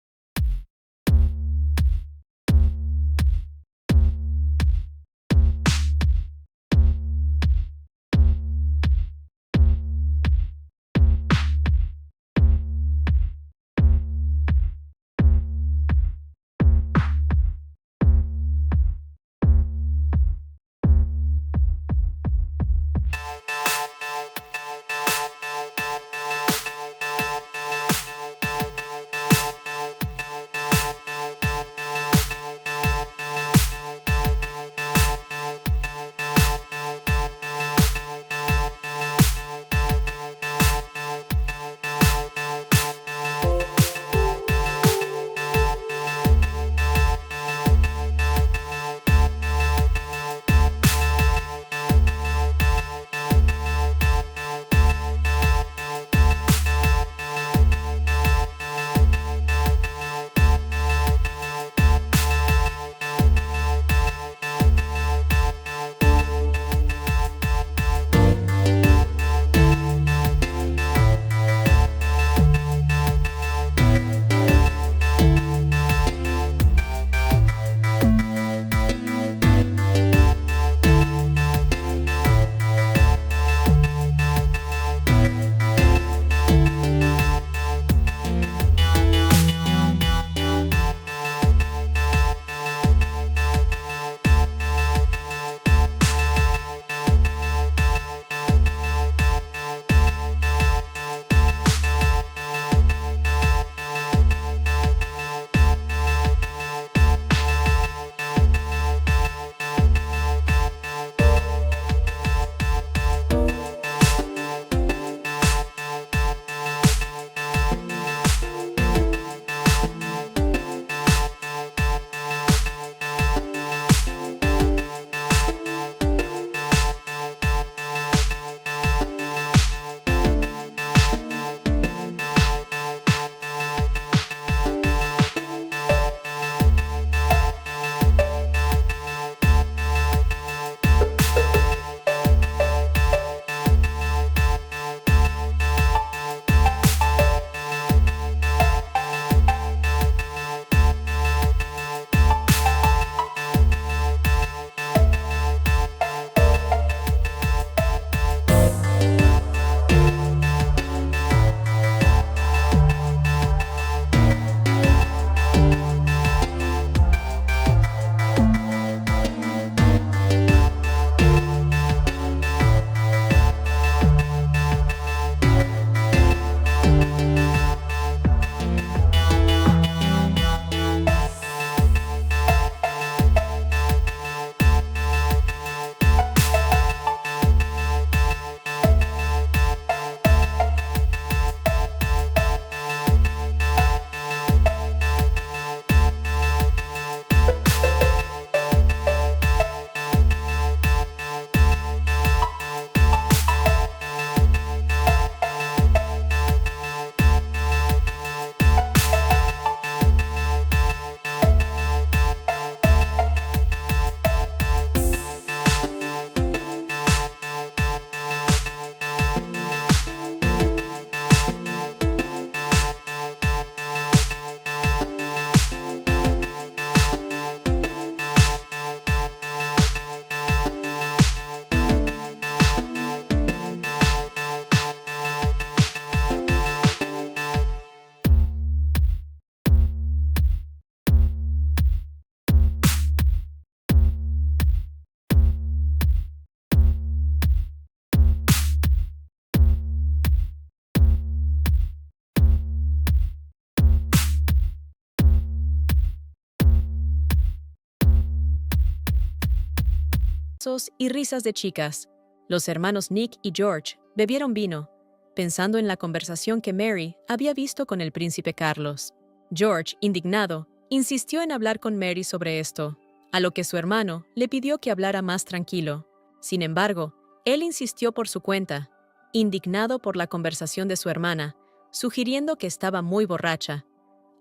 y risas de chicas. Los hermanos Nick y George bebieron vino, pensando en la conversación que Mary había visto con el príncipe Carlos. George, indignado, insistió en hablar con Mary sobre esto, a lo que su hermano le pidió que hablara más tranquilo. Sin embargo, él insistió por su cuenta, indignado por la conversación de su hermana, sugiriendo que estaba muy borracha,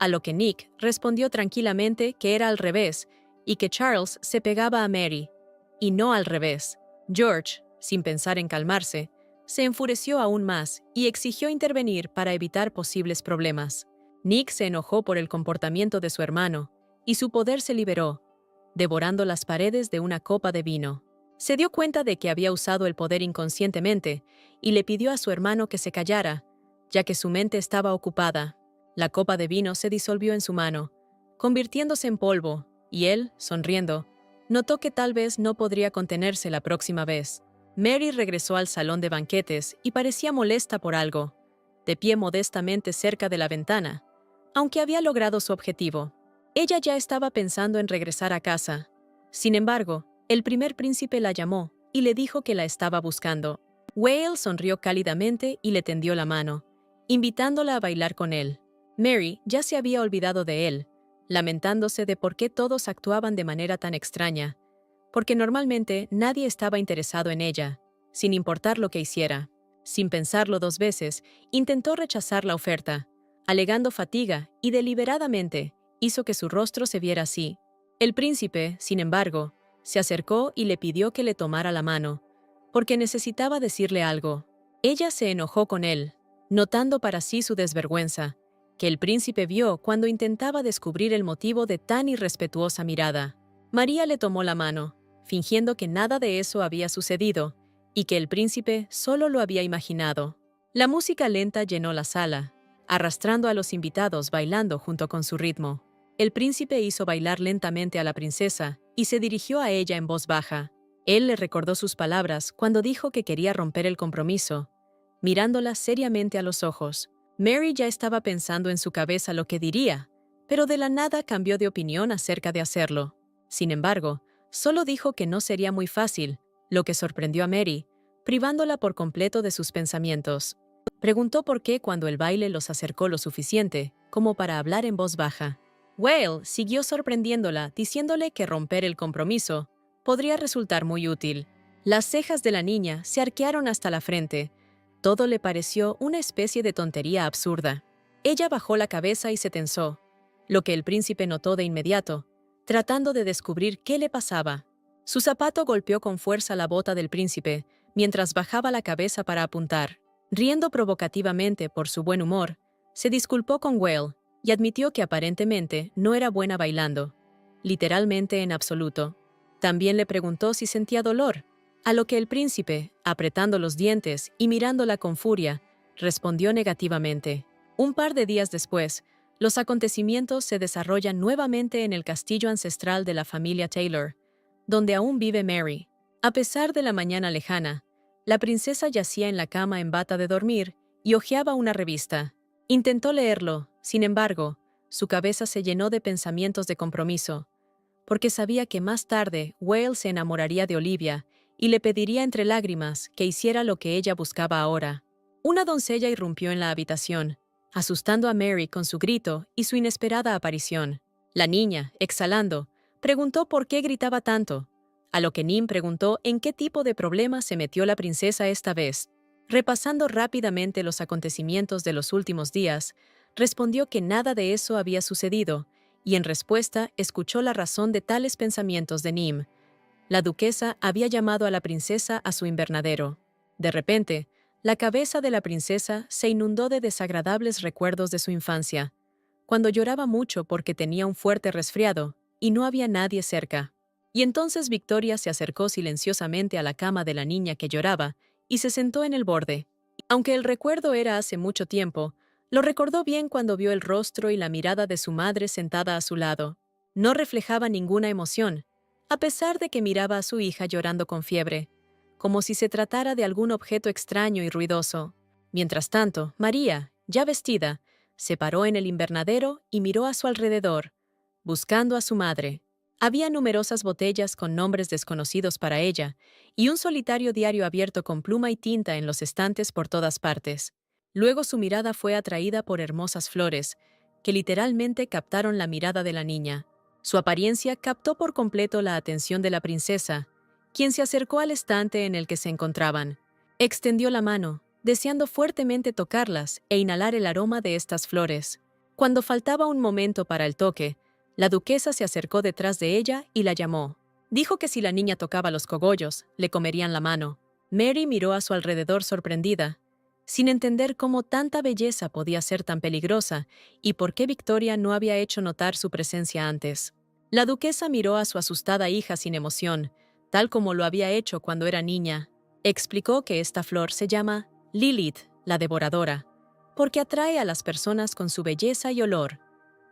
a lo que Nick respondió tranquilamente que era al revés y que Charles se pegaba a Mary, y no al revés. George, sin pensar en calmarse, se enfureció aún más y exigió intervenir para evitar posibles problemas. Nick se enojó por el comportamiento de su hermano y su poder se liberó, devorando las paredes de una copa de vino. Se dio cuenta de que había usado el poder inconscientemente y le pidió a su hermano que se callara, ya que su mente estaba ocupada. La copa de vino se disolvió en su mano, convirtiéndose en polvo, y él, sonriendo, notó que tal vez no podría contenerse la próxima vez. Mary regresó al salón de banquetes y parecía molesta por algo, de pie modestamente cerca de la ventana, aunque había logrado su objetivo. Ella ya estaba pensando en regresar a casa. Sin embargo, el primer príncipe la llamó y le dijo que la estaba buscando. Whale sonrió cálidamente y le tendió la mano, invitándola a bailar con él. Mary ya se había olvidado de él, lamentándose de por qué todos actuaban de manera tan extraña, porque normalmente nadie estaba interesado en ella, sin importar lo que hiciera. Sin pensarlo dos veces, intentó rechazar la oferta, alegando fatiga y deliberadamente hizo que su rostro se viera así. El príncipe, sin embargo, se acercó y le pidió que le tomara la mano, porque necesitaba decirle algo. Ella se enojó con él, notando para sí su desvergüenza, que el príncipe vio cuando intentaba descubrir el motivo de tan irrespetuosa mirada. María le tomó la mano, fingiendo que nada de eso había sucedido y que el príncipe solo lo había imaginado. La música lenta llenó la sala, arrastrando a los invitados bailando junto con su ritmo. El príncipe hizo bailar lentamente a la princesa y se dirigió a ella en voz baja. Él le recordó sus palabras cuando dijo que quería romper el compromiso, mirándola seriamente a los ojos. Mary ya estaba pensando en su cabeza lo que diría, pero de la nada cambió de opinión acerca de hacerlo. Sin embargo, solo dijo que no sería muy fácil, lo que sorprendió a Mary, privándola por completo de sus pensamientos. Preguntó por qué cuando el baile los acercó lo suficiente como para hablar en voz baja. Whale siguió sorprendiéndola, diciéndole que romper el compromiso podría resultar muy útil. Las cejas de la niña se arquearon hasta la frente. Todo le pareció una especie de tontería absurda. Ella bajó la cabeza y se tensó, lo que el príncipe notó de inmediato, tratando de descubrir qué le pasaba. Su zapato golpeó con fuerza la bota del príncipe, mientras bajaba la cabeza para apuntar. Riendo provocativamente por su buen humor, se disculpó con Whale y admitió que aparentemente no era buena bailando, literalmente en absoluto. También le preguntó si sentía dolor, a lo que el príncipe, apretando los dientes y mirándola con furia, respondió negativamente. Un par de días después, los acontecimientos se desarrollan nuevamente en el castillo ancestral de la familia Taylor, donde aún vive Mary. A pesar de la mañana lejana, la princesa yacía en la cama en bata de dormir y hojeaba una revista. Intentó leerlo, sin embargo, su cabeza se llenó de pensamientos de compromiso, porque sabía que más tarde Whale se enamoraría de Olivia y le pediría entre lágrimas que hiciera lo que ella buscaba ahora. Una doncella irrumpió en la habitación, asustando a Mary con su grito y su inesperada aparición. La niña, exhalando, preguntó por qué gritaba tanto, a lo que Nim preguntó en qué tipo de problema se metió la princesa esta vez. Repasando rápidamente los acontecimientos de los últimos días, respondió que nada de eso había sucedido, y en respuesta escuchó la razón de tales pensamientos de Nim. La duquesa había llamado a la princesa a su invernadero. De repente, la cabeza de la princesa se inundó de desagradables recuerdos de su infancia, cuando lloraba mucho porque tenía un fuerte resfriado y no había nadie cerca. Y entonces Victoria se acercó silenciosamente a la cama de la niña que lloraba y se sentó en el borde. Aunque el recuerdo era hace mucho tiempo, lo recordó bien cuando vio el rostro y la mirada de su madre sentada a su lado. No reflejaba ninguna emoción, a pesar de que miraba a su hija llorando con fiebre, como si se tratara de algún objeto extraño y ruidoso. Mientras tanto, María, ya vestida, se paró en el invernadero y miró a su alrededor, buscando a su madre. Había numerosas botellas con nombres desconocidos para ella, y un solitario diario abierto con pluma y tinta en los estantes por todas partes. Luego su mirada fue atraída por hermosas flores, que literalmente captaron la mirada de la niña. Su apariencia captó por completo la atención de la princesa, quien se acercó al estante en el que se encontraban. Extendió la mano, deseando fuertemente tocarlas e inhalar el aroma de estas flores. Cuando faltaba un momento para el toque, la duquesa se acercó detrás de ella y la llamó. Dijo que si la niña tocaba los cogollos, le comerían la mano. Mary miró a su alrededor sorprendida, sin entender cómo tanta belleza podía ser tan peligrosa y por qué Victoria no había hecho notar su presencia antes. La duquesa miró a su asustada hija sin emoción, tal como lo había hecho cuando era niña. Explicó que esta flor se llama Lilith, la devoradora, porque atrae a las personas con su belleza y olor,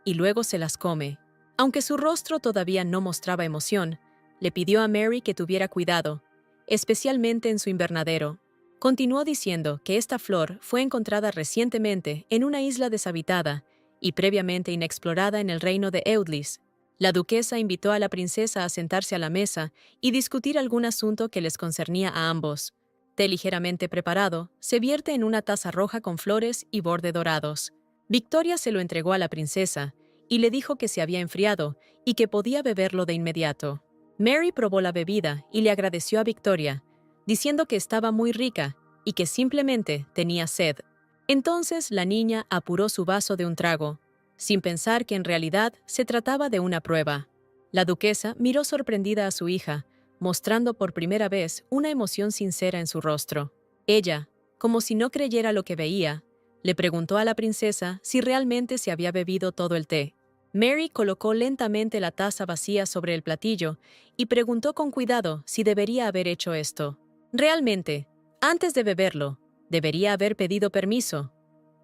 y luego se las come. Aunque su rostro todavía no mostraba emoción, le pidió a Mary que tuviera cuidado, especialmente en su invernadero. Continuó diciendo que esta flor fue encontrada recientemente en una isla deshabitada y previamente inexplorada en el reino de Eudlis. La duquesa invitó a la princesa a sentarse a la mesa y discutir algún asunto que les concernía a ambos. Té ligeramente preparado se vierte en una taza roja con flores y borde dorados. Victoria se lo entregó a la princesa y le dijo que se había enfriado y que podía beberlo de inmediato. Mary probó la bebida y le agradeció a Victoria, diciendo que estaba muy rica y que simplemente tenía sed. Entonces la niña apuró su vaso de un trago, sin pensar que en realidad se trataba de una prueba. La duquesa miró sorprendida a su hija, mostrando por primera vez una emoción sincera en su rostro. Ella, como si no creyera lo que veía, le preguntó a la princesa si realmente se había bebido todo el té. Mary colocó lentamente la taza vacía sobre el platillo y preguntó con cuidado si debería haber hecho esto. Realmente, antes de beberlo, debería haber pedido permiso,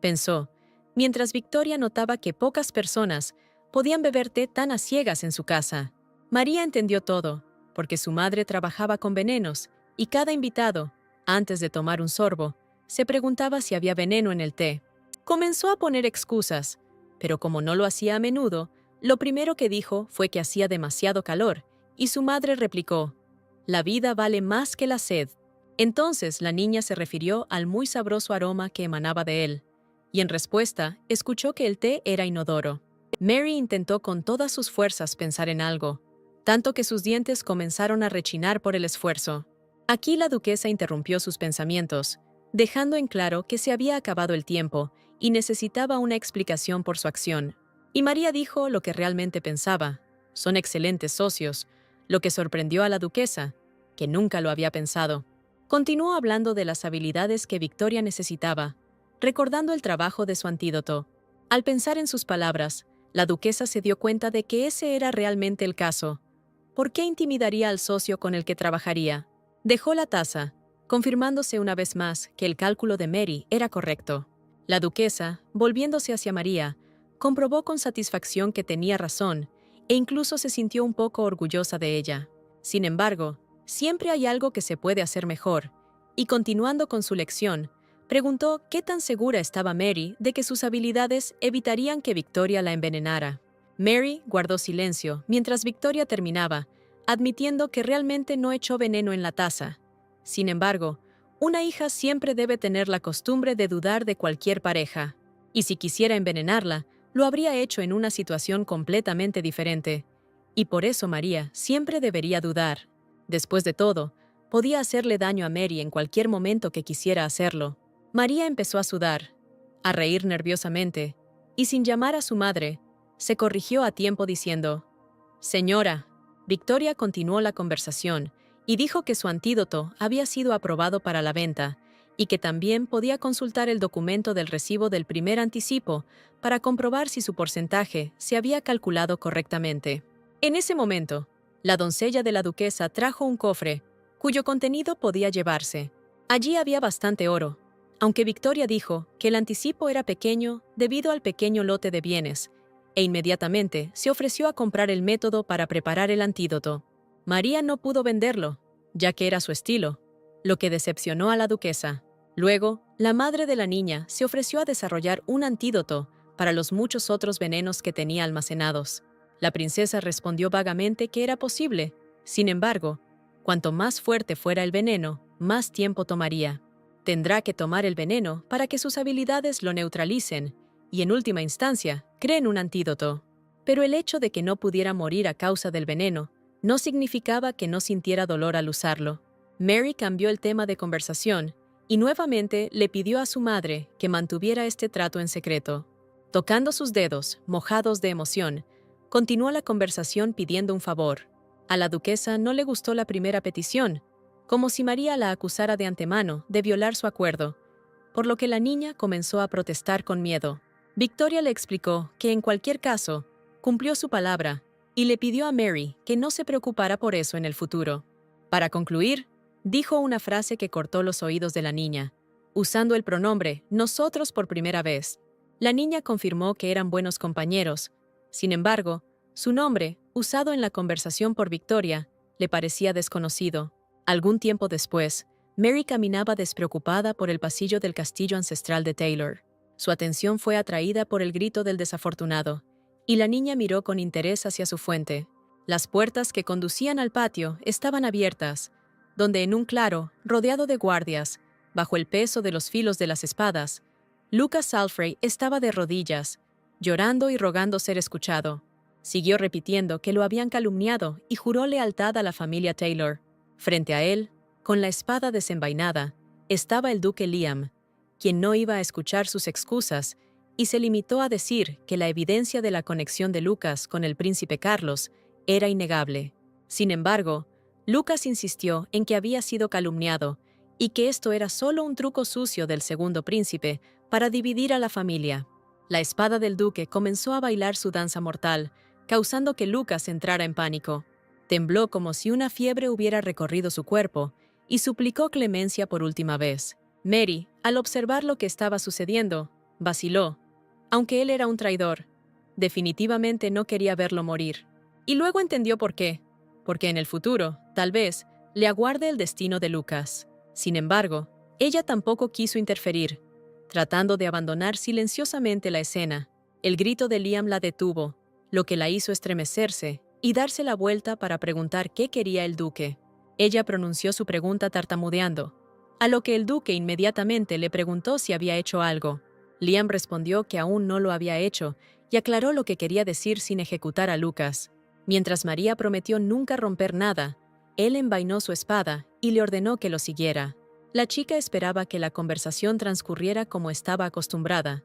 pensó, mientras Victoria notaba que pocas personas podían beber té tan a ciegas en su casa. María entendió todo, porque su madre trabajaba con venenos y cada invitado, antes de tomar un sorbo, se preguntaba si había veneno en el té. Comenzó a poner excusas, pero como no lo hacía a menudo, lo primero que dijo fue que hacía demasiado calor, y su madre replicó, «La vida vale más que la sed». Entonces la niña se refirió al muy sabroso aroma que emanaba de él, y en respuesta escuchó que el té era inodoro. Mary intentó con todas sus fuerzas pensar en algo, tanto que sus dientes comenzaron a rechinar por el esfuerzo. Aquí la duquesa interrumpió sus pensamientos, dejando en claro que se había acabado el tiempo y necesitaba una explicación por su acción. Y María dijo lo que realmente pensaba. Son excelentes socios, lo que sorprendió a la duquesa, que nunca lo había pensado. Continuó hablando de las habilidades que Victoria necesitaba, recordando el trabajo de su antídoto. Al pensar en sus palabras, la duquesa se dio cuenta de que ese era realmente el caso. ¿Por qué intimidaría al socio con el que trabajaría? Dejó la taza, confirmándose una vez más que el cálculo de Mary era correcto. La duquesa, volviéndose hacia María, comprobó con satisfacción que tenía razón e incluso se sintió un poco orgullosa de ella. Sin embargo, siempre hay algo que se puede hacer mejor, y continuando con su lección, preguntó qué tan segura estaba Mary de que sus habilidades evitarían que Victoria la envenenara. Mary guardó silencio mientras Victoria terminaba, admitiendo que realmente no echó veneno en la taza. Sin embargo, una hija siempre debe tener la costumbre de dudar de cualquier pareja, y si quisiera envenenarla, lo habría hecho en una situación completamente diferente. Y por eso María siempre debería dudar. Después de todo, podía hacerle daño a Mary en cualquier momento que quisiera hacerlo. María empezó a sudar, a reír nerviosamente, y sin llamar a su madre, se corrigió a tiempo diciendo, «Señora». Victoria continuó la conversación y dijo que su antídoto había sido aprobado para la venta y que también podía consultar el documento del recibo del primer anticipo para comprobar si su porcentaje se había calculado correctamente. En ese momento, la doncella de la duquesa trajo un cofre, cuyo contenido podía llevarse. Allí había bastante oro, aunque Victoria dijo que el anticipo era pequeño debido al pequeño lote de bienes, e inmediatamente se ofreció a comprar el método para preparar el antídoto. María no pudo venderlo, ya que era su estilo, lo que decepcionó a la duquesa. Luego, la madre de la niña se ofreció a desarrollar un antídoto para los muchos otros venenos que tenía almacenados. La princesa respondió vagamente que era posible. Sin embargo, cuanto más fuerte fuera el veneno, más tiempo tomaría. Tendrá que tomar el veneno para que sus habilidades lo neutralicen y, en última instancia, creen un antídoto. Pero el hecho de que no pudiera morir a causa del veneno no significaba que no sintiera dolor al usarlo. Mary cambió el tema de conversación y nuevamente le pidió a su madre que mantuviera este trato en secreto. Tocando sus dedos, mojados de emoción, continuó la conversación pidiendo un favor. A la duquesa no le gustó la primera petición, como si María la acusara de antemano de violar su acuerdo, por lo que la niña comenzó a protestar con miedo. Victoria le explicó que en cualquier caso, cumplió su palabra y le pidió a Mary que no se preocupara por eso en el futuro. Para concluir, dijo una frase que cortó los oídos de la niña, usando el pronombre nosotros por primera vez. La niña confirmó que eran buenos compañeros. Sin embargo, su nombre, usado en la conversación por Victoria, le parecía desconocido. Algún tiempo después, Mary caminaba despreocupada por el pasillo del castillo ancestral de Taylor. Su atención fue atraída por el grito del desafortunado, y la niña miró con interés hacia su fuente. Las puertas que conducían al patio estaban abiertas, donde en un claro, rodeado de guardias, bajo el peso de los filos de las espadas, Lucas Salfrey estaba de rodillas, llorando y rogando ser escuchado. Siguió repitiendo que lo habían calumniado y juró lealtad a la familia Taylor. Frente a él, con la espada desenvainada, estaba el duque Liam, quien no iba a escuchar sus excusas y se limitó a decir que la evidencia de la conexión de Lucas con el príncipe Carlos era innegable. Sin embargo, Lucas insistió en que había sido calumniado y que esto era solo un truco sucio del segundo príncipe para dividir a la familia. La espada del duque comenzó a bailar su danza mortal, causando que Lucas entrara en pánico. Tembló como si una fiebre hubiera recorrido su cuerpo y suplicó clemencia por última vez. Mary, al observar lo que estaba sucediendo, vaciló. Aunque él era un traidor, definitivamente no quería verlo morir. Y luego entendió por qué. Porque en el futuro, tal vez, le aguarde el destino de Lucas. Sin embargo, ella tampoco quiso interferir, tratando de abandonar silenciosamente la escena. El grito de Liam la detuvo, lo que la hizo estremecerse y darse la vuelta para preguntar qué quería el duque. Ella pronunció su pregunta tartamudeando, a lo que el duque inmediatamente le preguntó si había hecho algo. Liam respondió que aún no lo había hecho y aclaró lo que quería decir sin ejecutar a Lucas. Mientras María prometió nunca romper nada, él envainó su espada y le ordenó que lo siguiera. La chica esperaba que la conversación transcurriera como estaba acostumbrada.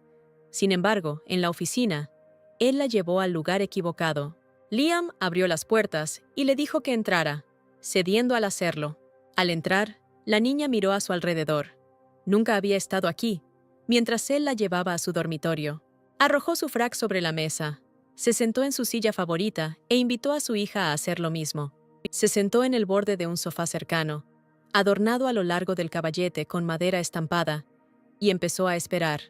Sin embargo, en la oficina, él la llevó al lugar equivocado. Liam abrió las puertas y le dijo que entrara, cediendo al hacerlo. Al entrar, la niña miró a su alrededor. Nunca había estado aquí, mientras él la llevaba a su dormitorio. Arrojó su frac sobre la mesa, se sentó en su silla favorita e invitó a su hija a hacer lo mismo. Se sentó en el borde de un sofá cercano, adornado a lo largo del caballete con madera estampada, y empezó a esperar.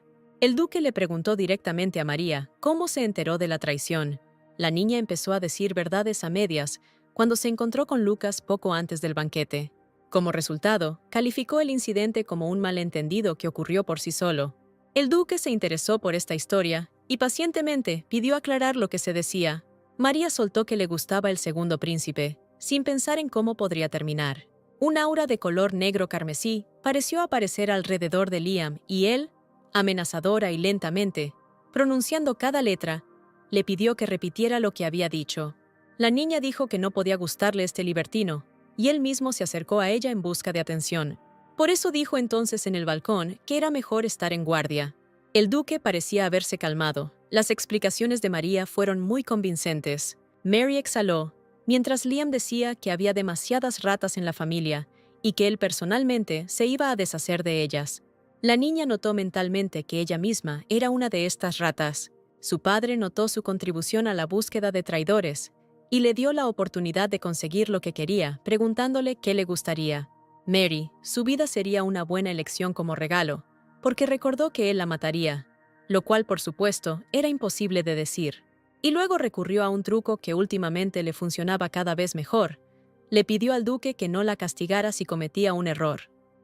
El duque le preguntó directamente a María cómo se enteró de la traición. La niña empezó a decir verdades a medias cuando se encontró con Lucas poco antes del banquete. Como resultado, calificó el incidente como un malentendido que ocurrió por sí solo. El duque se interesó por esta historia y pacientemente pidió aclarar lo que se decía. María soltó que le gustaba el segundo príncipe, sin pensar en cómo podría terminar. Un aura de color negro carmesí pareció aparecer alrededor de Liam y él, amenazadora y lentamente, pronunciando cada letra, le pidió que repitiera lo que había dicho. La niña dijo que no podía gustarle este libertino, y él mismo se acercó a ella en busca de atención. Por eso dijo entonces en el balcón que era mejor estar en guardia. El duque parecía haberse calmado. Las explicaciones de María fueron muy convincentes. Mary exhaló, mientras Liam decía que había demasiadas ratas en la familia y que él personalmente se iba a deshacer de ellas. La niña notó mentalmente que ella misma era una de estas ratas. Su padre notó su contribución a la búsqueda de traidores y le dio la oportunidad de conseguir lo que quería, preguntándole qué le gustaría. Mary, su vida sería una buena elección como regalo, porque recordó que él la mataría, lo cual, por supuesto, era imposible de decir. Y luego recurrió a un truco que últimamente le funcionaba cada vez mejor. Le pidió al duque que no la castigara si cometía un error.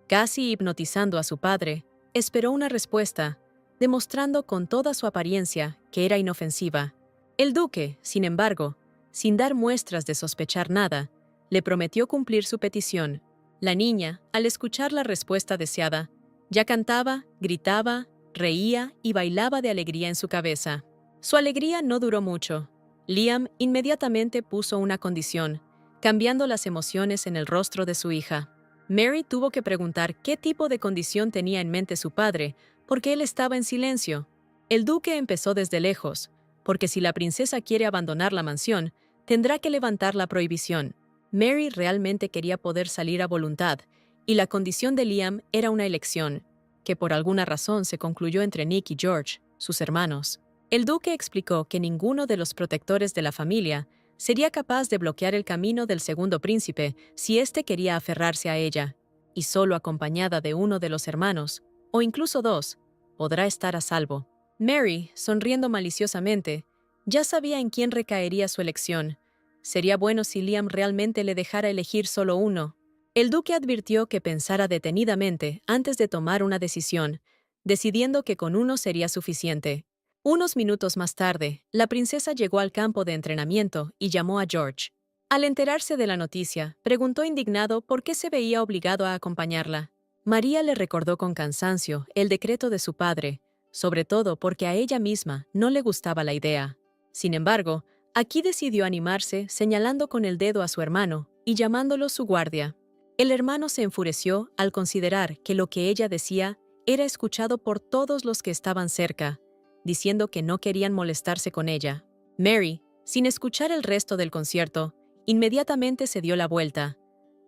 Casi hipnotizando a su padre, esperó una respuesta, demostrando con toda su apariencia que era inofensiva. El duque, sin embargo, sin dar muestras de sospechar nada, le prometió cumplir su petición. La niña, al escuchar la respuesta deseada, ya cantaba, gritaba, reía y bailaba de alegría en su cabeza. Su alegría no duró mucho. Liam inmediatamente puso una condición, cambiando las emociones en el rostro de su hija. Mary tuvo que preguntar qué tipo de condición tenía en mente su padre, porque él estaba en silencio. El duque empezó desde lejos, porque si la princesa quiere abandonar la mansión, tendrá que levantar la prohibición. Mary realmente quería poder salir a voluntad, y la condición de Liam era una elección, que por alguna razón se concluyó entre Nick y George, sus hermanos. El duque explicó que ninguno de los protectores de la familia sería capaz de bloquear el camino del segundo príncipe si éste quería aferrarse a ella, y solo acompañada de uno de los hermanos, o incluso dos, podrá estar a salvo. Mary, sonriendo maliciosamente, ya sabía en quién recaería su elección. Sería bueno si Liam realmente le dejara elegir solo uno. El duque advirtió que pensara detenidamente antes de tomar una decisión, decidiendo que con uno sería suficiente. Unos minutos más tarde, la princesa llegó al campo de entrenamiento y llamó a George. Al enterarse de la noticia, preguntó indignado por qué se veía obligado a acompañarla. María le recordó con cansancio el decreto de su padre, sobre todo porque a ella misma no le gustaba la idea. Sin embargo, aquí decidió animarse señalando con el dedo a su hermano y llamándolo su guardia. El hermano se enfureció al considerar que lo que ella decía era escuchado por todos los que estaban cerca, diciendo que no querían molestarse con ella. Mary, sin escuchar el resto del concierto, inmediatamente se dio la vuelta.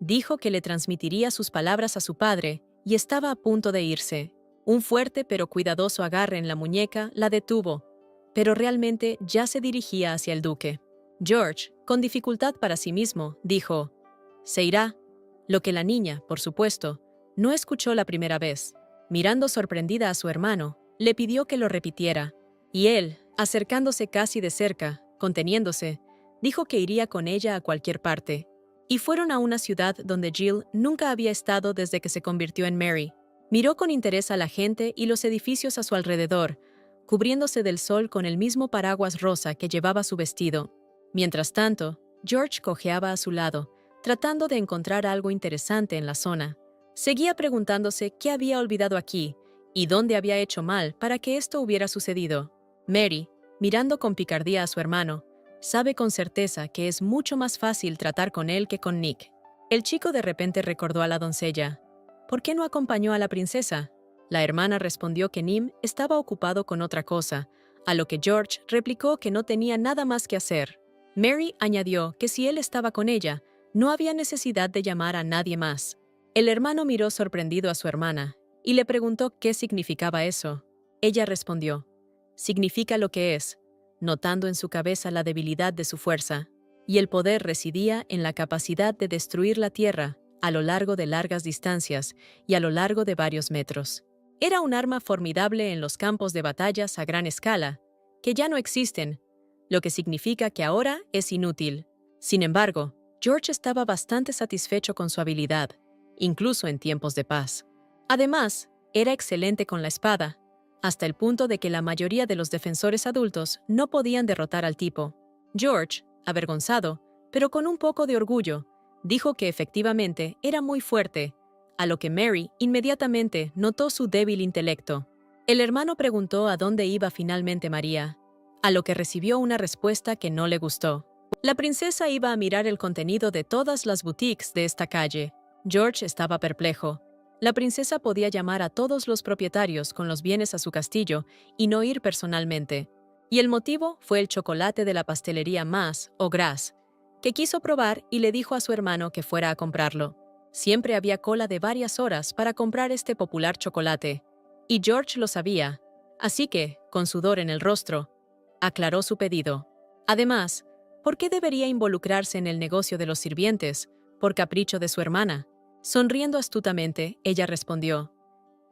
Dijo que le transmitiría sus palabras a su padre y estaba a punto de irse. Un fuerte pero cuidadoso agarre en la muñeca la detuvo, pero realmente ya se dirigía hacia el duque. George, con dificultad para sí mismo, dijo: «Se irá», lo que la niña, por supuesto, no escuchó la primera vez. Mirando sorprendida a su hermano, le pidió que lo repitiera, y él, acercándose casi de cerca, conteniéndose, dijo que iría con ella a cualquier parte. Y fueron a una ciudad donde Jill nunca había estado desde que se convirtió en Mary. Miró con interés a la gente y los edificios a su alrededor, cubriéndose del sol con el mismo paraguas rosa que llevaba su vestido. Mientras tanto, George cojeaba a su lado, tratando de encontrar algo interesante en la zona. Seguía preguntándose qué había olvidado aquí y dónde había hecho mal para que esto hubiera sucedido. Mary, mirando con picardía a su hermano, sabe con certeza que es mucho más fácil tratar con él que con Nick. El chico de repente recordó a la doncella. ¿Por qué no acompañó a la princesa? La hermana respondió que Nim estaba ocupado con otra cosa, a lo que George replicó que no tenía nada más que hacer. Mary añadió que si él estaba con ella, no había necesidad de llamar a nadie más. El hermano miró sorprendido a su hermana y le preguntó qué significaba eso. Ella respondió: «Significa lo que es», notando en su cabeza la debilidad de su fuerza, y el poder residía en la capacidad de destruir la tierra a lo largo de largas distancias y a lo largo de varios metros. Era un arma formidable en los campos de batallas a gran escala, que ya no existen, lo que significa que ahora es inútil. Sin embargo, George estaba bastante satisfecho con su habilidad, incluso en tiempos de paz. Además, era excelente con la espada, hasta el punto de que la mayoría de los defensores adultos no podían derrotar al tipo. George, avergonzado, pero con un poco de orgullo, dijo que efectivamente era muy fuerte, a lo que Mary inmediatamente notó su débil intelecto. El hermano preguntó a dónde iba finalmente María, a lo que recibió una respuesta que no le gustó. La princesa iba a mirar el contenido de todas las boutiques de esta calle. George estaba perplejo. La princesa podía llamar a todos los propietarios con los bienes a su castillo y no ir personalmente. Y el motivo fue el chocolate de la pastelería Mas o Gras, que quiso probar y le dijo a su hermano que fuera a comprarlo. Siempre había cola de varias horas para comprar este popular chocolate, y George lo sabía, así que, con sudor en el rostro, aclaró su pedido. Además, ¿por qué debería involucrarse en el negocio de los sirvientes, por capricho de su hermana? Sonriendo astutamente, ella respondió: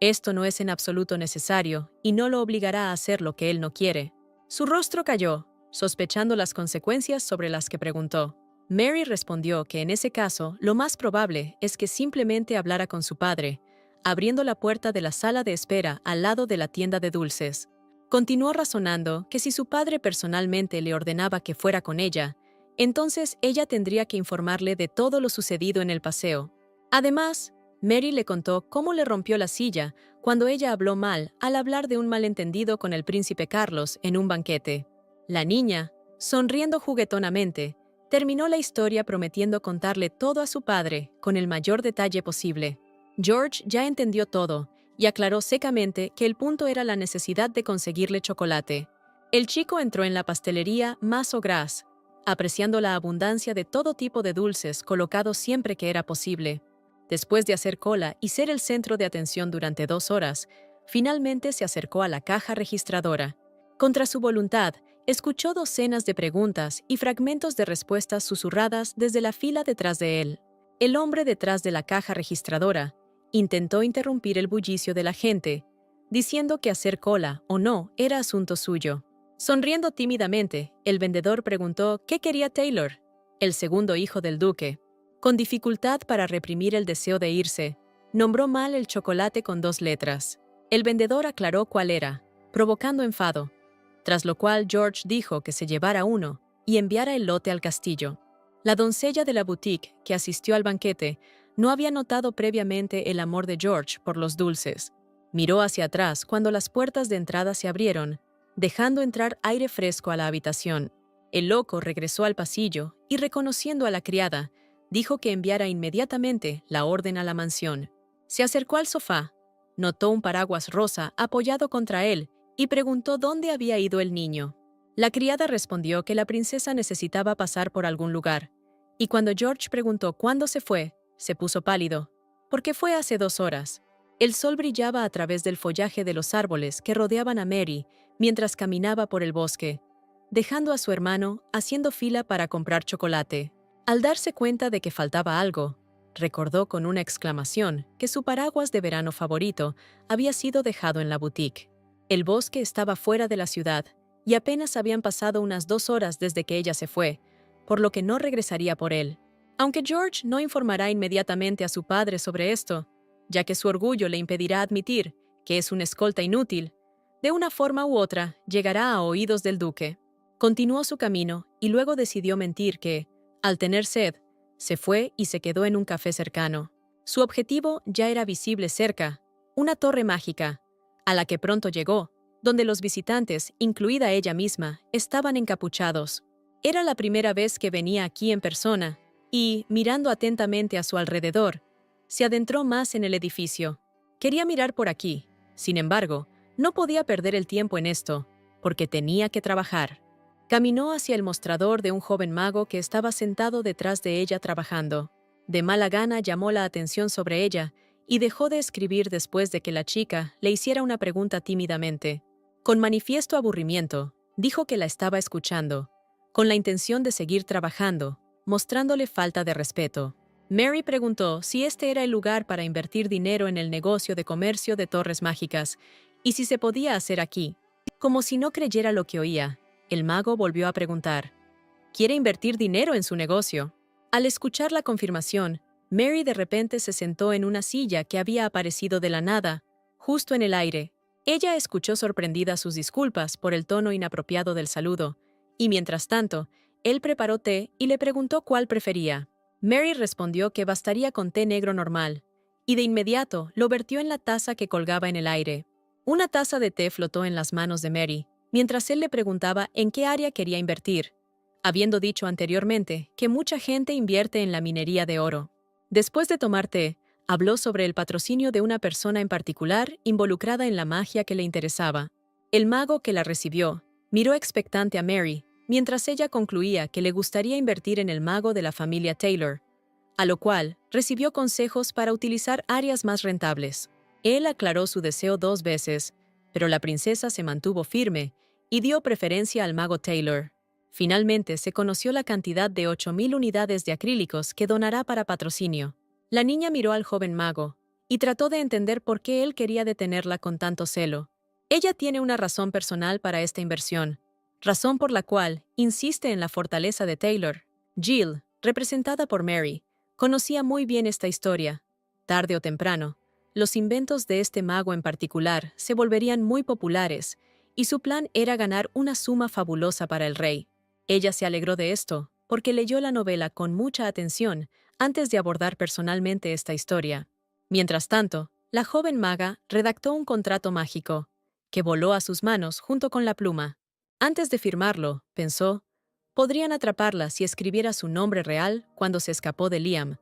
«Esto no es en absoluto necesario y no lo obligará a hacer lo que él no quiere». Su rostro cayó, sospechando las consecuencias sobre las que preguntó. Mary respondió que en ese caso lo más probable es que simplemente hablara con su padre, abriendo la puerta de la sala de espera al lado de la tienda de dulces. Continuó razonando que si su padre personalmente le ordenaba que fuera con ella, entonces ella tendría que informarle de todo lo sucedido en el paseo. Además, Mary le contó cómo le rompió la silla cuando ella habló mal al hablar de un malentendido con el príncipe Carlos en un banquete. La niña, sonriendo juguetonamente, terminó la historia prometiendo contarle todo a su padre con el mayor detalle posible. George ya entendió todo y aclaró secamente que el punto era la necesidad de conseguirle chocolate. El chico entró en la pastelería Mas Gras, apreciando la abundancia de todo tipo de dulces colocados siempre que era posible. Después de hacer cola y ser el centro de atención durante 2 horas, finalmente se acercó a la caja registradora. Contra su voluntad, escuchó docenas de preguntas y fragmentos de respuestas susurradas desde la fila detrás de él. El hombre detrás de la caja registradora intentó interrumpir el bullicio de la gente, diciendo que hacer cola o no era asunto suyo. Sonriendo tímidamente, el vendedor preguntó qué quería Taylor, el segundo hijo del duque. Con dificultad para reprimir el deseo de irse, nombró mal el chocolate con 2 letras. El vendedor aclaró cuál era, provocando enfado, tras lo cual George dijo que se llevara uno y enviara el lote al castillo. La doncella de la boutique, que asistió al banquete, no había notado previamente el amor de George por los dulces. Miró hacia atrás cuando las puertas de entrada se abrieron, dejando entrar aire fresco a la habitación. El loco regresó al pasillo y, reconociendo a la criada, dijo que enviara inmediatamente la orden a la mansión. Se acercó al sofá, notó un paraguas rosa apoyado contra él y preguntó dónde había ido el niño. La criada respondió que la princesa necesitaba pasar por algún lugar, y cuando George preguntó cuándo se fue, se puso pálido, porque fue hace 2 horas. El sol brillaba a través del follaje de los árboles que rodeaban a Mary mientras caminaba por el bosque, dejando a su hermano haciendo fila para comprar chocolate. Al darse cuenta de que faltaba algo, recordó con una exclamación que su paraguas de verano favorito había sido dejado en la boutique. El bosque estaba fuera de la ciudad y apenas habían pasado unas 2 horas desde que ella se fue, por lo que no regresaría por él. Aunque George no informará inmediatamente a su padre sobre esto, ya que su orgullo le impedirá admitir que es una escolta inútil, de una forma u otra llegará a oídos del duque. Continuó su camino y luego decidió mentir que, al tener sed, se fue y se quedó en un café cercano. Su objetivo ya era visible cerca, una torre mágica, a la que pronto llegó, donde los visitantes, incluida ella misma, estaban encapuchados. Era la primera vez que venía aquí en persona, y, mirando atentamente a su alrededor, se adentró más en el edificio. Quería mirar por aquí, sin embargo, no podía perder el tiempo en esto, porque tenía que trabajar. Caminó hacia el mostrador de un joven mago que estaba sentado detrás de ella trabajando. De mala gana llamó la atención sobre ella y dejó de escribir después de que la chica le hiciera una pregunta tímidamente. Con manifiesto aburrimiento, dijo que la estaba escuchando, con la intención de seguir trabajando, mostrándole falta de respeto. Mary preguntó si este era el lugar para invertir dinero en el negocio de comercio de torres mágicas y si se podía hacer aquí. Como si no creyera lo que oía, el mago volvió a preguntar: ¿quiere invertir dinero en su negocio? Al escuchar la confirmación, Mary de repente se sentó en una silla que había aparecido de la nada, justo en el aire. Ella escuchó sorprendida sus disculpas por el tono inapropiado del saludo, y mientras tanto, él preparó té y le preguntó cuál prefería. Mary respondió que bastaría con té negro normal, y de inmediato lo vertió en la taza que colgaba en el aire. Una taza de té flotó en las manos de Mary, mientras él le preguntaba en qué área quería invertir, habiendo dicho anteriormente que mucha gente invierte en la minería de oro. Después de tomar té, habló sobre el patrocinio de una persona en particular involucrada en la magia que le interesaba. El mago que la recibió miró expectante a Mary, mientras ella concluía que le gustaría invertir en el mago de la familia Taylor, a lo cual recibió consejos para utilizar áreas más rentables. Él aclaró su deseo 2 veces, pero la princesa se mantuvo firme y dio preferencia al mago Taylor. Finalmente se conoció la cantidad de 8,000 unidades de acrílicos que donará para patrocinio. La niña miró al joven mago y trató de entender por qué él quería detenerla con tanto celo. Ella tiene una razón personal para esta inversión, razón por la cual insiste en la fortaleza de Taylor. Jill, representada por Mary, conocía muy bien esta historia. Tarde o temprano, los inventos de este mago en particular se volverían muy populares y su plan era ganar una suma fabulosa para el rey. Ella se alegró de esto, porque leyó la novela con mucha atención antes de abordar personalmente esta historia. Mientras tanto, la joven maga redactó un contrato mágico, que voló a sus manos junto con la pluma. Antes de firmarlo, pensó, podrían atraparla si escribiera su nombre real cuando se escapó de Liam,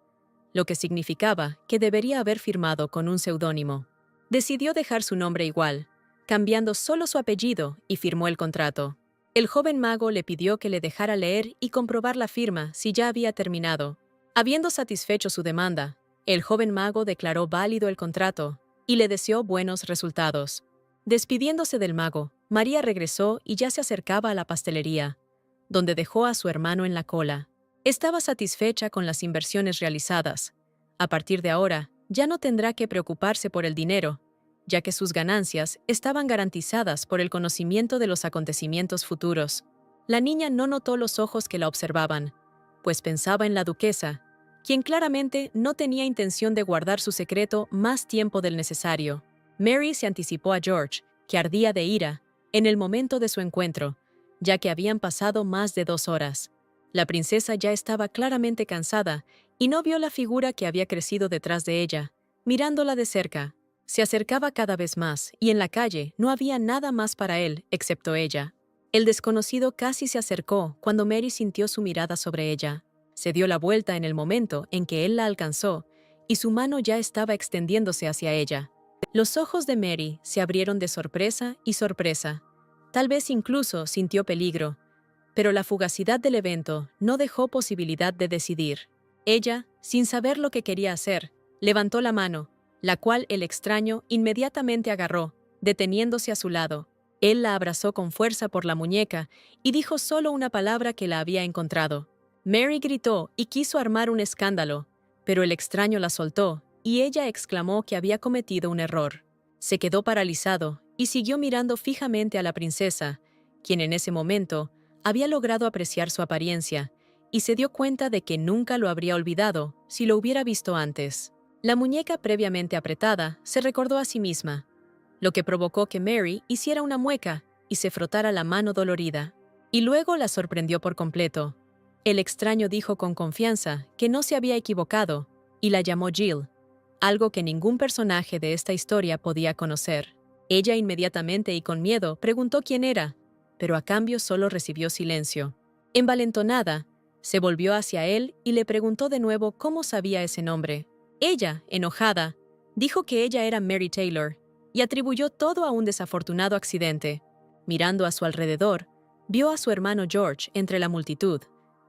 lo que significaba que debería haber firmado con un seudónimo. Decidió dejar su nombre igual, cambiando solo su apellido, y firmó el contrato. El joven mago le pidió que le dejara leer y comprobar la firma si ya había terminado. Habiendo satisfecho su demanda, el joven mago declaró válido el contrato y le deseó buenos resultados. Despidiéndose del mago, María regresó y ya se acercaba a la pastelería, donde dejó a su hermano en la cola. Estaba satisfecha con las inversiones realizadas. A partir de ahora, ya no tendrá que preocuparse por el dinero, ya que sus ganancias estaban garantizadas por el conocimiento de los acontecimientos futuros. La niña no notó los ojos que la observaban, pues pensaba en la duquesa, quien claramente no tenía intención de guardar su secreto más tiempo del necesario. Mary se anticipó a George, que ardía de ira, en el momento de su encuentro, ya que habían pasado más de 2 horas. La princesa ya estaba claramente cansada y no vio la figura que había crecido detrás de ella. Mirándola de cerca, se acercaba cada vez más y en la calle no había nada más para él excepto ella. El desconocido casi se acercó cuando Mary sintió su mirada sobre ella. Se dio la vuelta en el momento en que él la alcanzó y su mano ya estaba extendiéndose hacia ella. Los ojos de Mary se abrieron de sorpresa y sorpresa. Tal vez incluso sintió peligro, pero la fugacidad del evento no dejó posibilidad de decidir. Ella, sin saber lo que quería hacer, levantó la mano, la cual el extraño inmediatamente agarró, deteniéndose a su lado. Él la abrazó con fuerza por la muñeca y dijo solo una palabra que la había encontrado. Mary gritó y quiso armar un escándalo, pero el extraño la soltó y ella exclamó que había cometido un error. Se quedó paralizado y siguió mirando fijamente a la princesa, quien en ese momento había logrado apreciar su apariencia y se dio cuenta de que nunca lo habría olvidado si lo hubiera visto antes. La muñeca previamente apretada se recordó a sí misma, lo que provocó que Mary hiciera una mueca y se frotara la mano dolorida. Y luego la sorprendió por completo. El extraño dijo con confianza que no se había equivocado y la llamó Jill, algo que ningún personaje de esta historia podía conocer. Ella inmediatamente y con miedo preguntó quién era, pero a cambio solo recibió silencio. Envalentonada, se volvió hacia él y le preguntó de nuevo cómo sabía ese nombre. Ella, enojada, dijo que ella era Mary Taylor y atribuyó todo a un desafortunado accidente. Mirando a su alrededor, vio a su hermano George entre la multitud,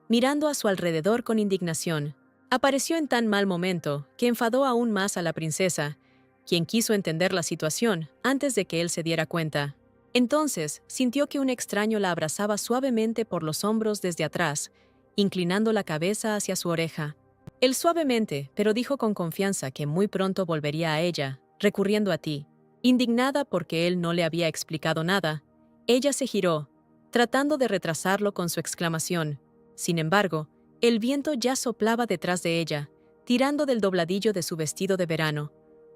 mirando a su alrededor con indignación. Apareció en tan mal momento que enfadó aún más a la princesa, quien quiso entender la situación antes de que él se diera cuenta. Entonces sintió que un extraño la abrazaba suavemente por los hombros desde atrás, inclinando la cabeza hacia su oreja. Él suavemente, pero dijo con confianza que muy pronto volvería a ella, recurriendo a ti. Indignada porque él no le había explicado nada, ella se giró, tratando de retrasarlo con su exclamación. Sin embargo, el viento ya soplaba detrás de ella, tirando del dobladillo de su vestido de verano,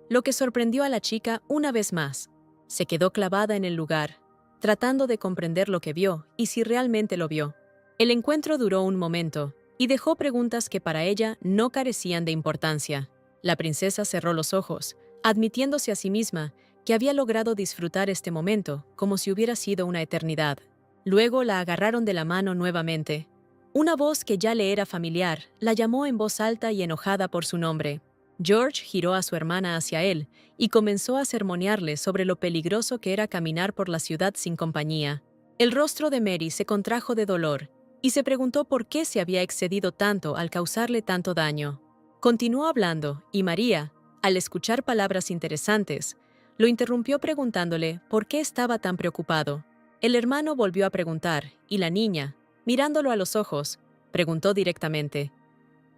lo que sorprendió a la chica una vez más. Se quedó clavada en el lugar, tratando de comprender lo que vio y si realmente lo vio. El encuentro duró un momento y dejó preguntas que para ella no carecían de importancia. La princesa cerró los ojos, admitiéndose a sí misma que había logrado disfrutar este momento como si hubiera sido una eternidad. Luego la agarraron de la mano nuevamente. Una voz que ya le era familiar la llamó en voz alta y enojada por su nombre. George giró a su hermana hacia él y comenzó a sermonearle sobre lo peligroso que era caminar por la ciudad sin compañía. El rostro de Mary se contrajo de dolor y se preguntó por qué se había excedido tanto al causarle tanto daño. Continuó hablando y María, al escuchar palabras interesantes, lo interrumpió preguntándole por qué estaba tan preocupado. El hermano volvió a preguntar y la niña, mirándolo a los ojos, preguntó directamente: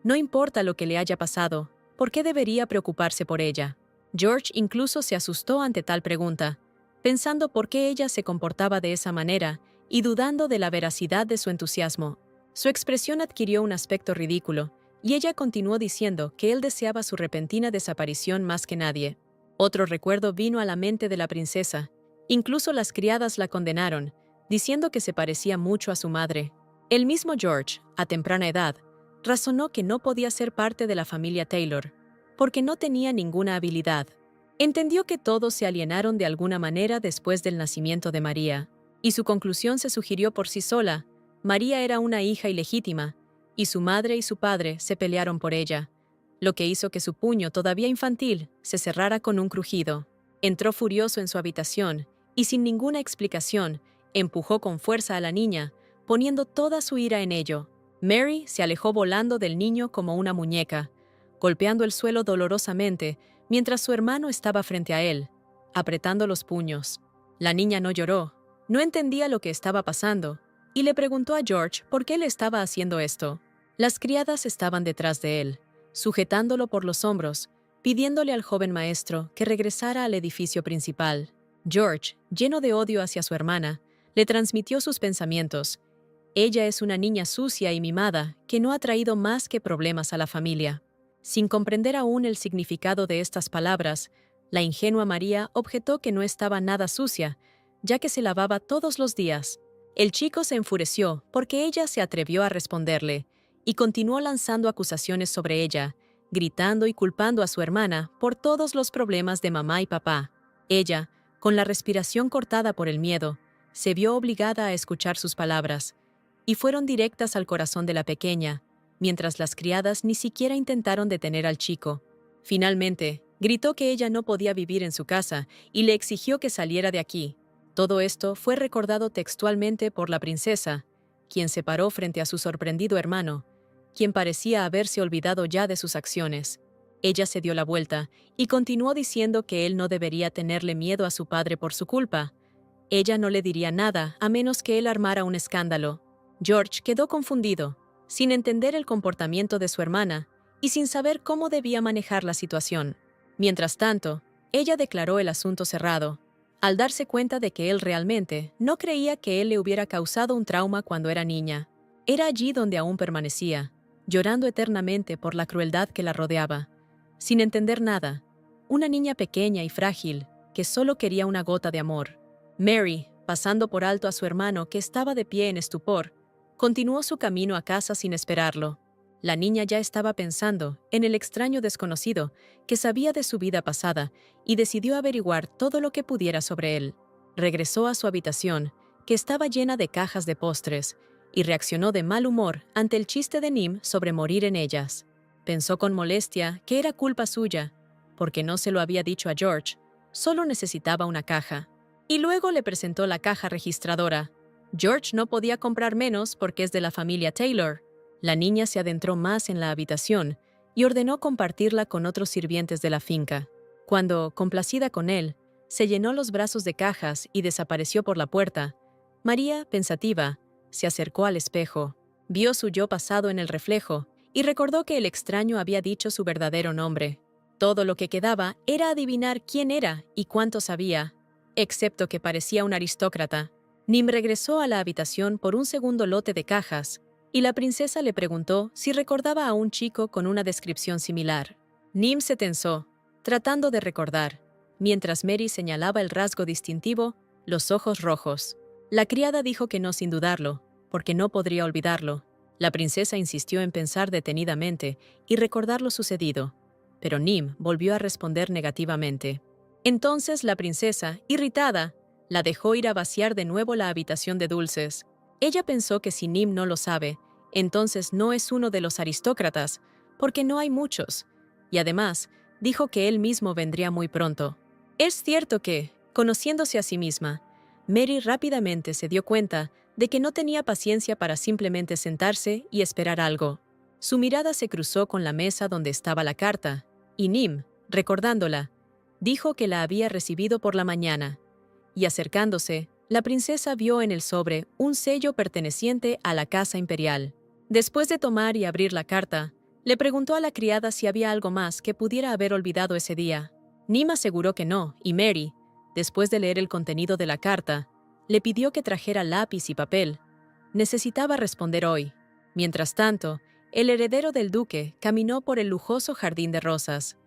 «No importa lo que le haya pasado, ¿por qué debería preocuparse por ella?». George incluso se asustó ante tal pregunta, pensando por qué ella se comportaba de esa manera y dudando de la veracidad de su entusiasmo. Su expresión adquirió un aspecto ridículo, y ella continuó diciendo que él deseaba su repentina desaparición más que nadie. Otro recuerdo vino a la mente de la princesa, Incluso las criadas la condenaron, diciendo que se parecía mucho a su madre. El mismo George, a temprana edad, razonó que no podía ser parte de la familia Taylor, porque no tenía ninguna habilidad. Entendió que todos se alienaron de alguna manera después del nacimiento de María, y su conclusión se sugirió por sí sola. María era una hija ilegítima, y su madre y su padre se pelearon por ella, lo que hizo que su puño, todavía infantil, se cerrara con un crujido. Entró furioso en su habitación, y sin ninguna explicación, empujó con fuerza a la niña, poniendo toda su ira en ello. Mary se alejó volando del niño como una muñeca, golpeando el suelo dolorosamente, mientras su hermano estaba frente a él, apretando los puños. La niña no lloró, no entendía lo que estaba pasando, y le preguntó a George por qué le estaba haciendo esto. Las criadas estaban detrás de él, sujetándolo por los hombros, pidiéndole al joven maestro que regresara al edificio principal. George, lleno de odio hacia su hermana, le transmitió sus pensamientos. Ella es una niña sucia y mimada que no ha traído más que problemas a la familia. Sin comprender aún el significado de estas palabras, la ingenua María objetó que no estaba nada sucia, ya que se lavaba todos los días. El chico se enfureció porque ella se atrevió a responderle y continuó lanzando acusaciones sobre ella, gritando y culpando a su hermana por todos los problemas de mamá y papá. Ella, con la respiración cortada por el miedo, se vio obligada a escuchar sus palabras, y fueron directas al corazón de la pequeña, mientras las criadas ni siquiera intentaron detener al chico. Finalmente, gritó que ella no podía vivir en su casa y le exigió que saliera de aquí. Todo esto fue recordado textualmente por la princesa, quien se paró frente a su sorprendido hermano, quien parecía haberse olvidado ya de sus acciones. Ella se dio la vuelta y continuó diciendo que él no debería tenerle miedo a su padre por su culpa. Ella no le diría nada a menos que él armara un escándalo. George quedó confundido, sin entender el comportamiento de su hermana y sin saber cómo debía manejar la situación. Mientras tanto, ella declaró el asunto cerrado, al darse cuenta de que él realmente no creía que él le hubiera causado un trauma cuando era niña. Era allí donde aún permanecía, llorando eternamente por la crueldad que la rodeaba, sin entender nada, una niña pequeña y frágil que solo quería una gota de amor. Mary, pasando por alto a su hermano que estaba de pie en estupor, continuó su camino a casa sin esperarlo. La niña ya estaba pensando en el extraño desconocido que sabía de su vida pasada y decidió averiguar todo lo que pudiera sobre él. Regresó a su habitación, que estaba llena de cajas de postres, y reaccionó de mal humor ante el chiste de Nim sobre morir en ellas. Pensó con molestia que era culpa suya, porque no se lo había dicho a George, solo necesitaba una caja. Y luego le presentó la caja registradora. George no podía comprar menos porque es de la familia Taylor. La niña se adentró más en la habitación y ordenó compartirla con otros sirvientes de la finca. Cuando, complacida con él, se llenó los brazos de cajas y desapareció por la puerta, María, pensativa, se acercó al espejo, vio su yo pasado en el reflejo y recordó que el extraño había dicho su verdadero nombre. Todo lo que quedaba era adivinar quién era y cuánto sabía, excepto que parecía un aristócrata. Nim regresó a la habitación por un segundo lote de cajas, y la princesa le preguntó si recordaba a un chico con una descripción similar. Nim se tensó, tratando de recordar, mientras Mary señalaba el rasgo distintivo, los ojos rojos. La criada dijo que no sin dudarlo, porque no podría olvidarlo. La princesa insistió en pensar detenidamente y recordar lo sucedido, pero Nim volvió a responder negativamente. Entonces la princesa, irritada, la dejó ir a vaciar de nuevo la habitación de dulces. Ella pensó que si Nim no lo sabe, entonces no es uno de los aristócratas, porque no hay muchos, y además dijo que él mismo vendría muy pronto. Es cierto que, conociéndose a sí misma, Mary rápidamente se dio cuenta de que no tenía paciencia para simplemente sentarse y esperar algo. Su mirada se cruzó con la mesa donde estaba la carta, y Nim, recordándola, dijo que la había recibido por la mañana, y acercándose, la princesa vio en el sobre un sello perteneciente a la casa imperial. Después de tomar y abrir la carta, le preguntó a la criada si había algo más que pudiera haber olvidado ese día. Nim aseguró que no, y Mary, después de leer el contenido de la carta, le pidió que trajera lápiz y papel. Necesitaba responder hoy. Mientras tanto, el heredero del duque caminó por el lujoso jardín de rosas,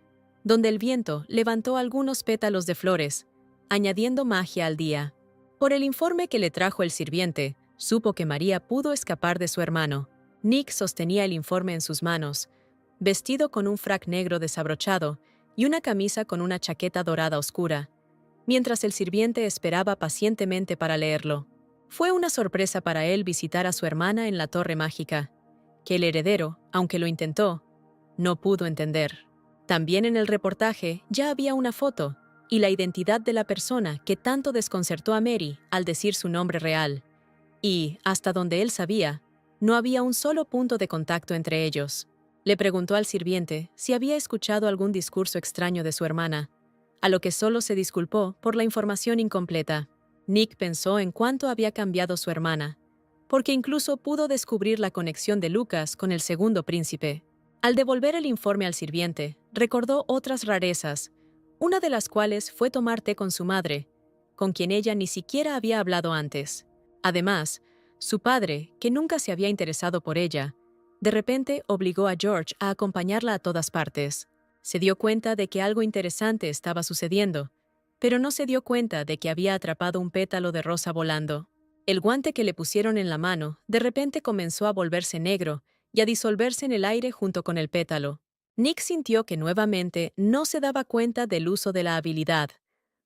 donde el viento levantó algunos pétalos de flores, añadiendo magia al día. Por el informe que le trajo el sirviente, supo que María pudo escapar de su hermano. Nick sostenía el informe en sus manos, vestido con un frac negro desabrochado y una camisa con una chaqueta dorada oscura, mientras el sirviente esperaba pacientemente para leerlo. Fue una sorpresa para él visitar a su hermana en la Torre Mágica, que el heredero, aunque lo intentó, no pudo entender. También en el reportaje ya había una foto y la identidad de la persona que tanto desconcertó a Mary al decir su nombre real. Y, hasta donde él sabía, no había un solo punto de contacto entre ellos. Le preguntó al sirviente si había escuchado algún discurso extraño de su hermana, a lo que solo se disculpó por la información incompleta. Nick pensó en cuánto había cambiado su hermana, porque incluso pudo descubrir la conexión de Lucas con el segundo príncipe. Al devolver el informe al sirviente, recordó otras rarezas, una de las cuales fue tomar té con su madre, con quien ella ni siquiera había hablado antes. Además, su padre, que nunca se había interesado por ella, de repente obligó a George a acompañarla a todas partes. Se dio cuenta de que algo interesante estaba sucediendo, pero no se dio cuenta de que había atrapado un pétalo de rosa volando. El guante que le pusieron en la mano de repente comenzó a volverse negro y a disolverse en el aire junto con el pétalo. Nick sintió que nuevamente no se daba cuenta del uso de la habilidad,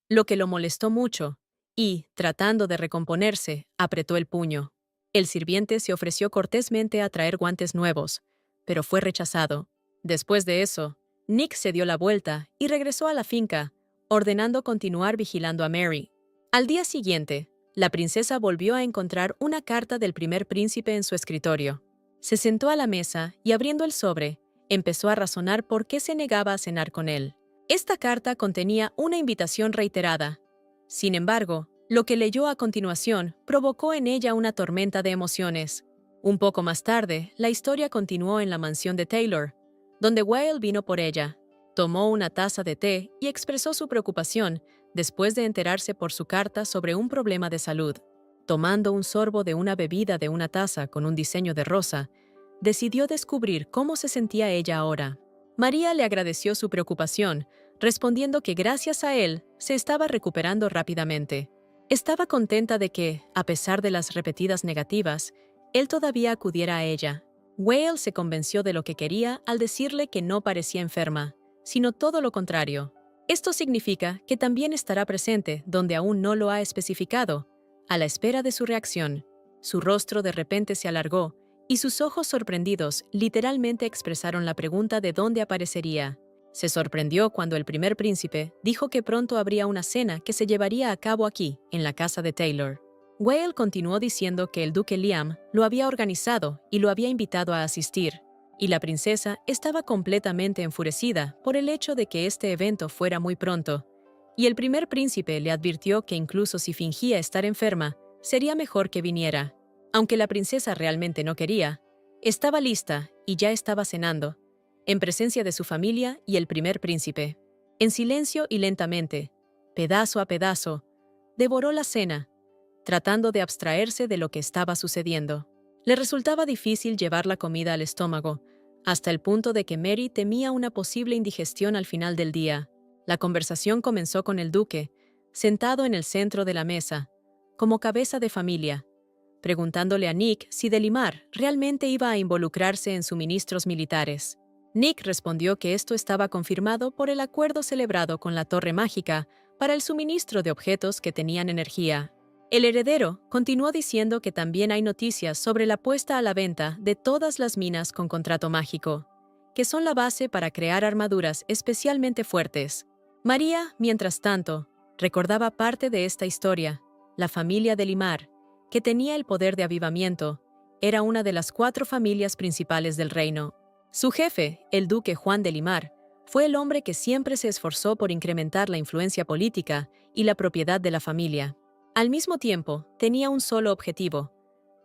lo que lo molestó mucho, y, tratando de recomponerse, apretó el puño. El sirviente se ofreció cortésmente a traer guantes nuevos, pero fue rechazado. Después de eso, Nick se dio la vuelta y regresó a la finca, ordenando continuar vigilando a Mary. Al día siguiente, la princesa volvió a encontrar una carta del primer príncipe en su escritorio. Se sentó a la mesa y, abriendo el sobre, empezó a razonar por qué se negaba a cenar con él. Esta carta contenía una invitación reiterada. Sin embargo, lo que leyó a continuación provocó en ella una tormenta de emociones. Un poco más tarde, la historia continuó en la mansión de Taylor, donde Whale vino por ella. Tomó una taza de té y expresó su preocupación después de enterarse por su carta sobre un problema de salud. Tomando un sorbo de una bebida de una taza con un diseño de rosa, decidió descubrir cómo se sentía ella ahora. María le agradeció su preocupación, respondiendo que gracias a él se estaba recuperando rápidamente. Estaba contenta de que, a pesar de las repetidas negativas, él todavía acudiera a ella. Whale se convenció de lo que quería al decirle que no parecía enferma, sino todo lo contrario. Esto significa que también estará presente donde aún no lo ha especificado, a la espera de su reacción. Su rostro de repente se alargó y sus ojos sorprendidos literalmente expresaron la pregunta de dónde aparecería. Se sorprendió cuando el primer príncipe dijo que pronto habría una cena que se llevaría a cabo aquí, en la casa de Taylor. Whale continuó diciendo que el duque Liam lo había organizado y lo había invitado a asistir, y la princesa estaba completamente enfurecida por el hecho de que este evento fuera muy pronto, y el primer príncipe le advirtió que incluso si fingía estar enferma, sería mejor que viniera. Aunque la princesa realmente no quería, estaba lista y ya estaba cenando, en presencia de su familia y el primer príncipe. En silencio y lentamente, pedazo a pedazo, devoró la cena, tratando de abstraerse de lo que estaba sucediendo. Le resultaba difícil llevar la comida al estómago, hasta el punto de que Mary temía una posible indigestión al final del día. La conversación comenzó con el duque, sentado en el centro de la mesa, como cabeza de familia, preguntándole a Nick si Delimar realmente iba a involucrarse en suministros militares. Nick respondió que esto estaba confirmado por el acuerdo celebrado con la Torre Mágica para el suministro de objetos que tenían energía. El heredero continuó diciendo que también hay noticias sobre la puesta a la venta de todas las minas con contrato mágico, que son la base para crear armaduras especialmente fuertes. María, mientras tanto, recordaba parte de esta historia. La familia Delimar, que tenía el poder de avivamiento, era una de las 4 familias principales del reino. Su jefe, el duque Juan Delimar, fue el hombre que siempre se esforzó por incrementar la influencia política y la propiedad de la familia. Al mismo tiempo, tenía un solo objetivo: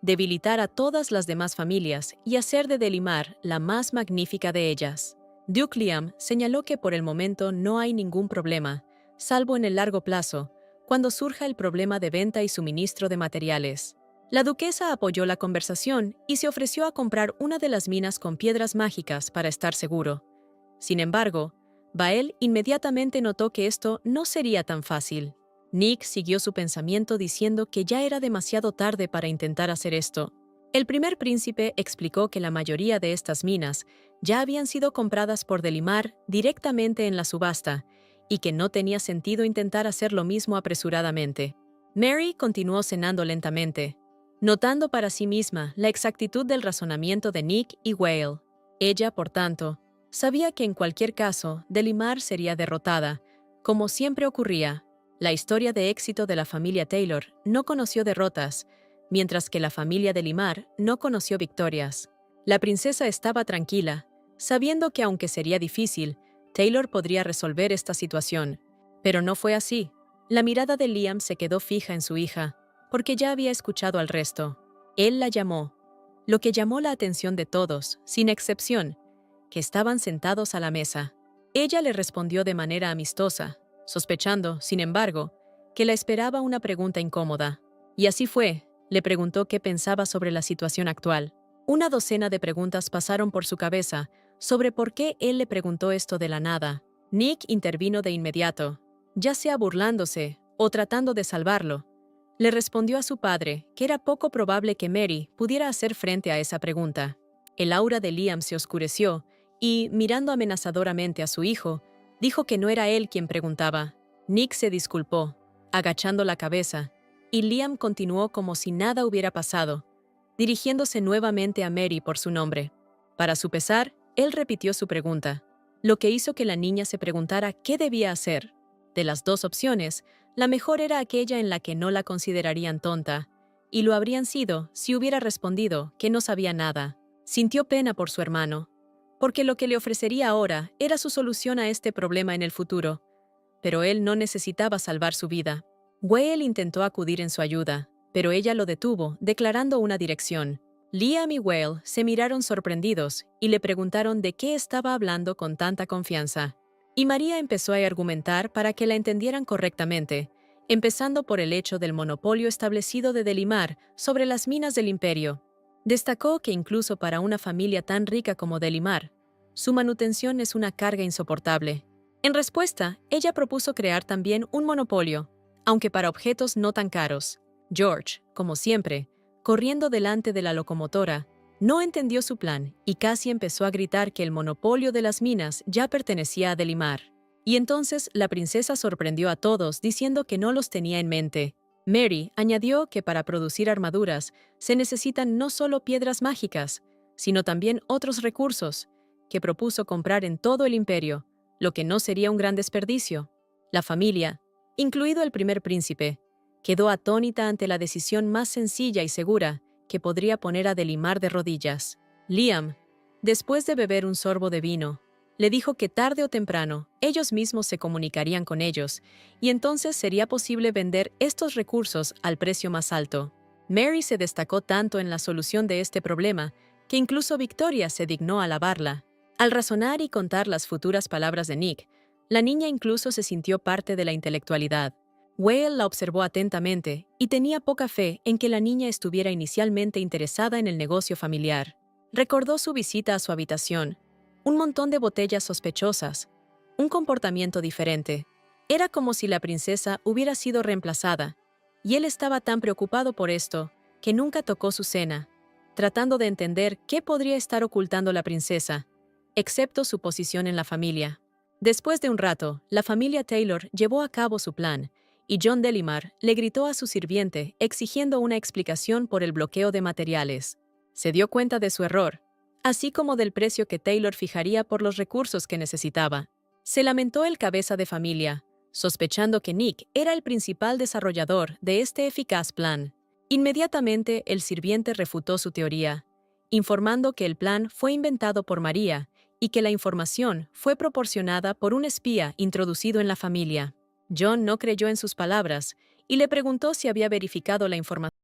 debilitar a todas las demás familias y hacer de Delimar la más magnífica de ellas. Duke Liam señaló que por el momento no hay ningún problema, salvo en el largo plazo, cuando surja el problema de venta y suministro de materiales. La duquesa apoyó la conversación y se ofreció a comprar una de las minas con piedras mágicas para estar seguro. Sin embargo, Bael inmediatamente notó que esto no sería tan fácil. Nick siguió su pensamiento diciendo que ya era demasiado tarde para intentar hacer esto. El primer príncipe explicó que la mayoría de estas minas ya habían sido compradas por Delimar directamente en la subasta y que no tenía sentido intentar hacer lo mismo apresuradamente. Mary continuó cenando lentamente, notando para sí misma la exactitud del razonamiento de Nick y Whale. Ella, por tanto, sabía que en cualquier caso Delimar sería derrotada, como siempre ocurría. La historia de éxito de la familia Taylor no conoció derrotas, mientras que la familia Delimar no conoció victorias. La princesa estaba tranquila, sabiendo que aunque sería difícil, Taylor podría resolver esta situación. Pero no fue así. La mirada de Liam se quedó fija en su hija, porque ya había escuchado al resto. Él la llamó, lo que llamó la atención de todos, sin excepción, que estaban sentados a la mesa. Ella le respondió de manera amistosa, sospechando, sin embargo, que la esperaba una pregunta incómoda. Y así fue, le preguntó qué pensaba sobre la situación actual. Una docena de preguntas pasaron por su cabeza sobre por qué él le preguntó esto de la nada. Nick intervino de inmediato, ya sea burlándose o tratando de salvarlo. Le respondió a su padre que era poco probable que Mary pudiera hacer frente a esa pregunta. El aura de Liam se oscureció y, mirando amenazadoramente a su hijo, dijo que no era él quien preguntaba. Nick se disculpó, agachando la cabeza, y Liam continuó como si nada hubiera pasado, dirigiéndose nuevamente a Mary por su nombre. Para su pesar, él repitió su pregunta, lo que hizo que la niña se preguntara qué debía hacer. De las dos opciones, la mejor era aquella en la que no la considerarían tonta, y lo habrían sido si hubiera respondido que no sabía nada. Sintió pena por su hermano, porque lo que le ofrecería ahora era su solución a este problema en el futuro, pero él no necesitaba salvar su vida. Whale intentó acudir en su ayuda, pero ella lo detuvo, declarando una dirección. Liam y Whale se miraron sorprendidos y le preguntaron de qué estaba hablando con tanta confianza. Y María empezó a argumentar para que la entendieran correctamente, empezando por el hecho del monopolio establecido de Delimar sobre las minas del imperio. Destacó que incluso para una familia tan rica como Delimar, su manutención es una carga insoportable. En respuesta, ella propuso crear también un monopolio, aunque para objetos no tan caros. George, como siempre, corriendo delante de la locomotora, no entendió su plan y casi empezó a gritar que el monopolio de las minas ya pertenecía a Delimar. Y entonces la princesa sorprendió a todos diciendo que no los tenía en mente. Mary añadió que para producir armaduras se necesitan no solo piedras mágicas, sino también otros recursos, que propuso comprar en todo el imperio, lo que no sería un gran desperdicio. La familia, incluido el primer príncipe, quedó atónita ante la decisión más sencilla y segura que podría poner a Delimar de rodillas. Liam, después de beber un sorbo de vino, le dijo que tarde o temprano ellos mismos se comunicarían con ellos y entonces sería posible vender estos recursos al precio más alto. Mary se destacó tanto en la solución de este problema que incluso Victoria se dignó a alabarla. Al razonar y contar las futuras palabras de Nick, la niña incluso se sintió parte de la intelectualidad. Whale la observó atentamente y tenía poca fe en que la niña estuviera inicialmente interesada en el negocio familiar. Recordó su visita a su habitación, un montón de botellas sospechosas, un comportamiento diferente. Era como si la princesa hubiera sido reemplazada, y él estaba tan preocupado por esto que nunca tocó su cena, tratando de entender qué podría estar ocultando la princesa, excepto su posición en la familia. Después de un rato, la familia Taylor llevó a cabo su plan, y John Delimar le gritó a su sirviente exigiendo una explicación por el bloqueo de materiales. Se dio cuenta de su error, así como del precio que Taylor fijaría por los recursos que necesitaba. Se lamentó el cabeza de familia, sospechando que Nick era el principal desarrollador de este eficaz plan. Inmediatamente el sirviente refutó su teoría, informando que el plan fue inventado por María y que la información fue proporcionada por un espía introducido en la familia. John no creyó en sus palabras y le preguntó si había verificado la información.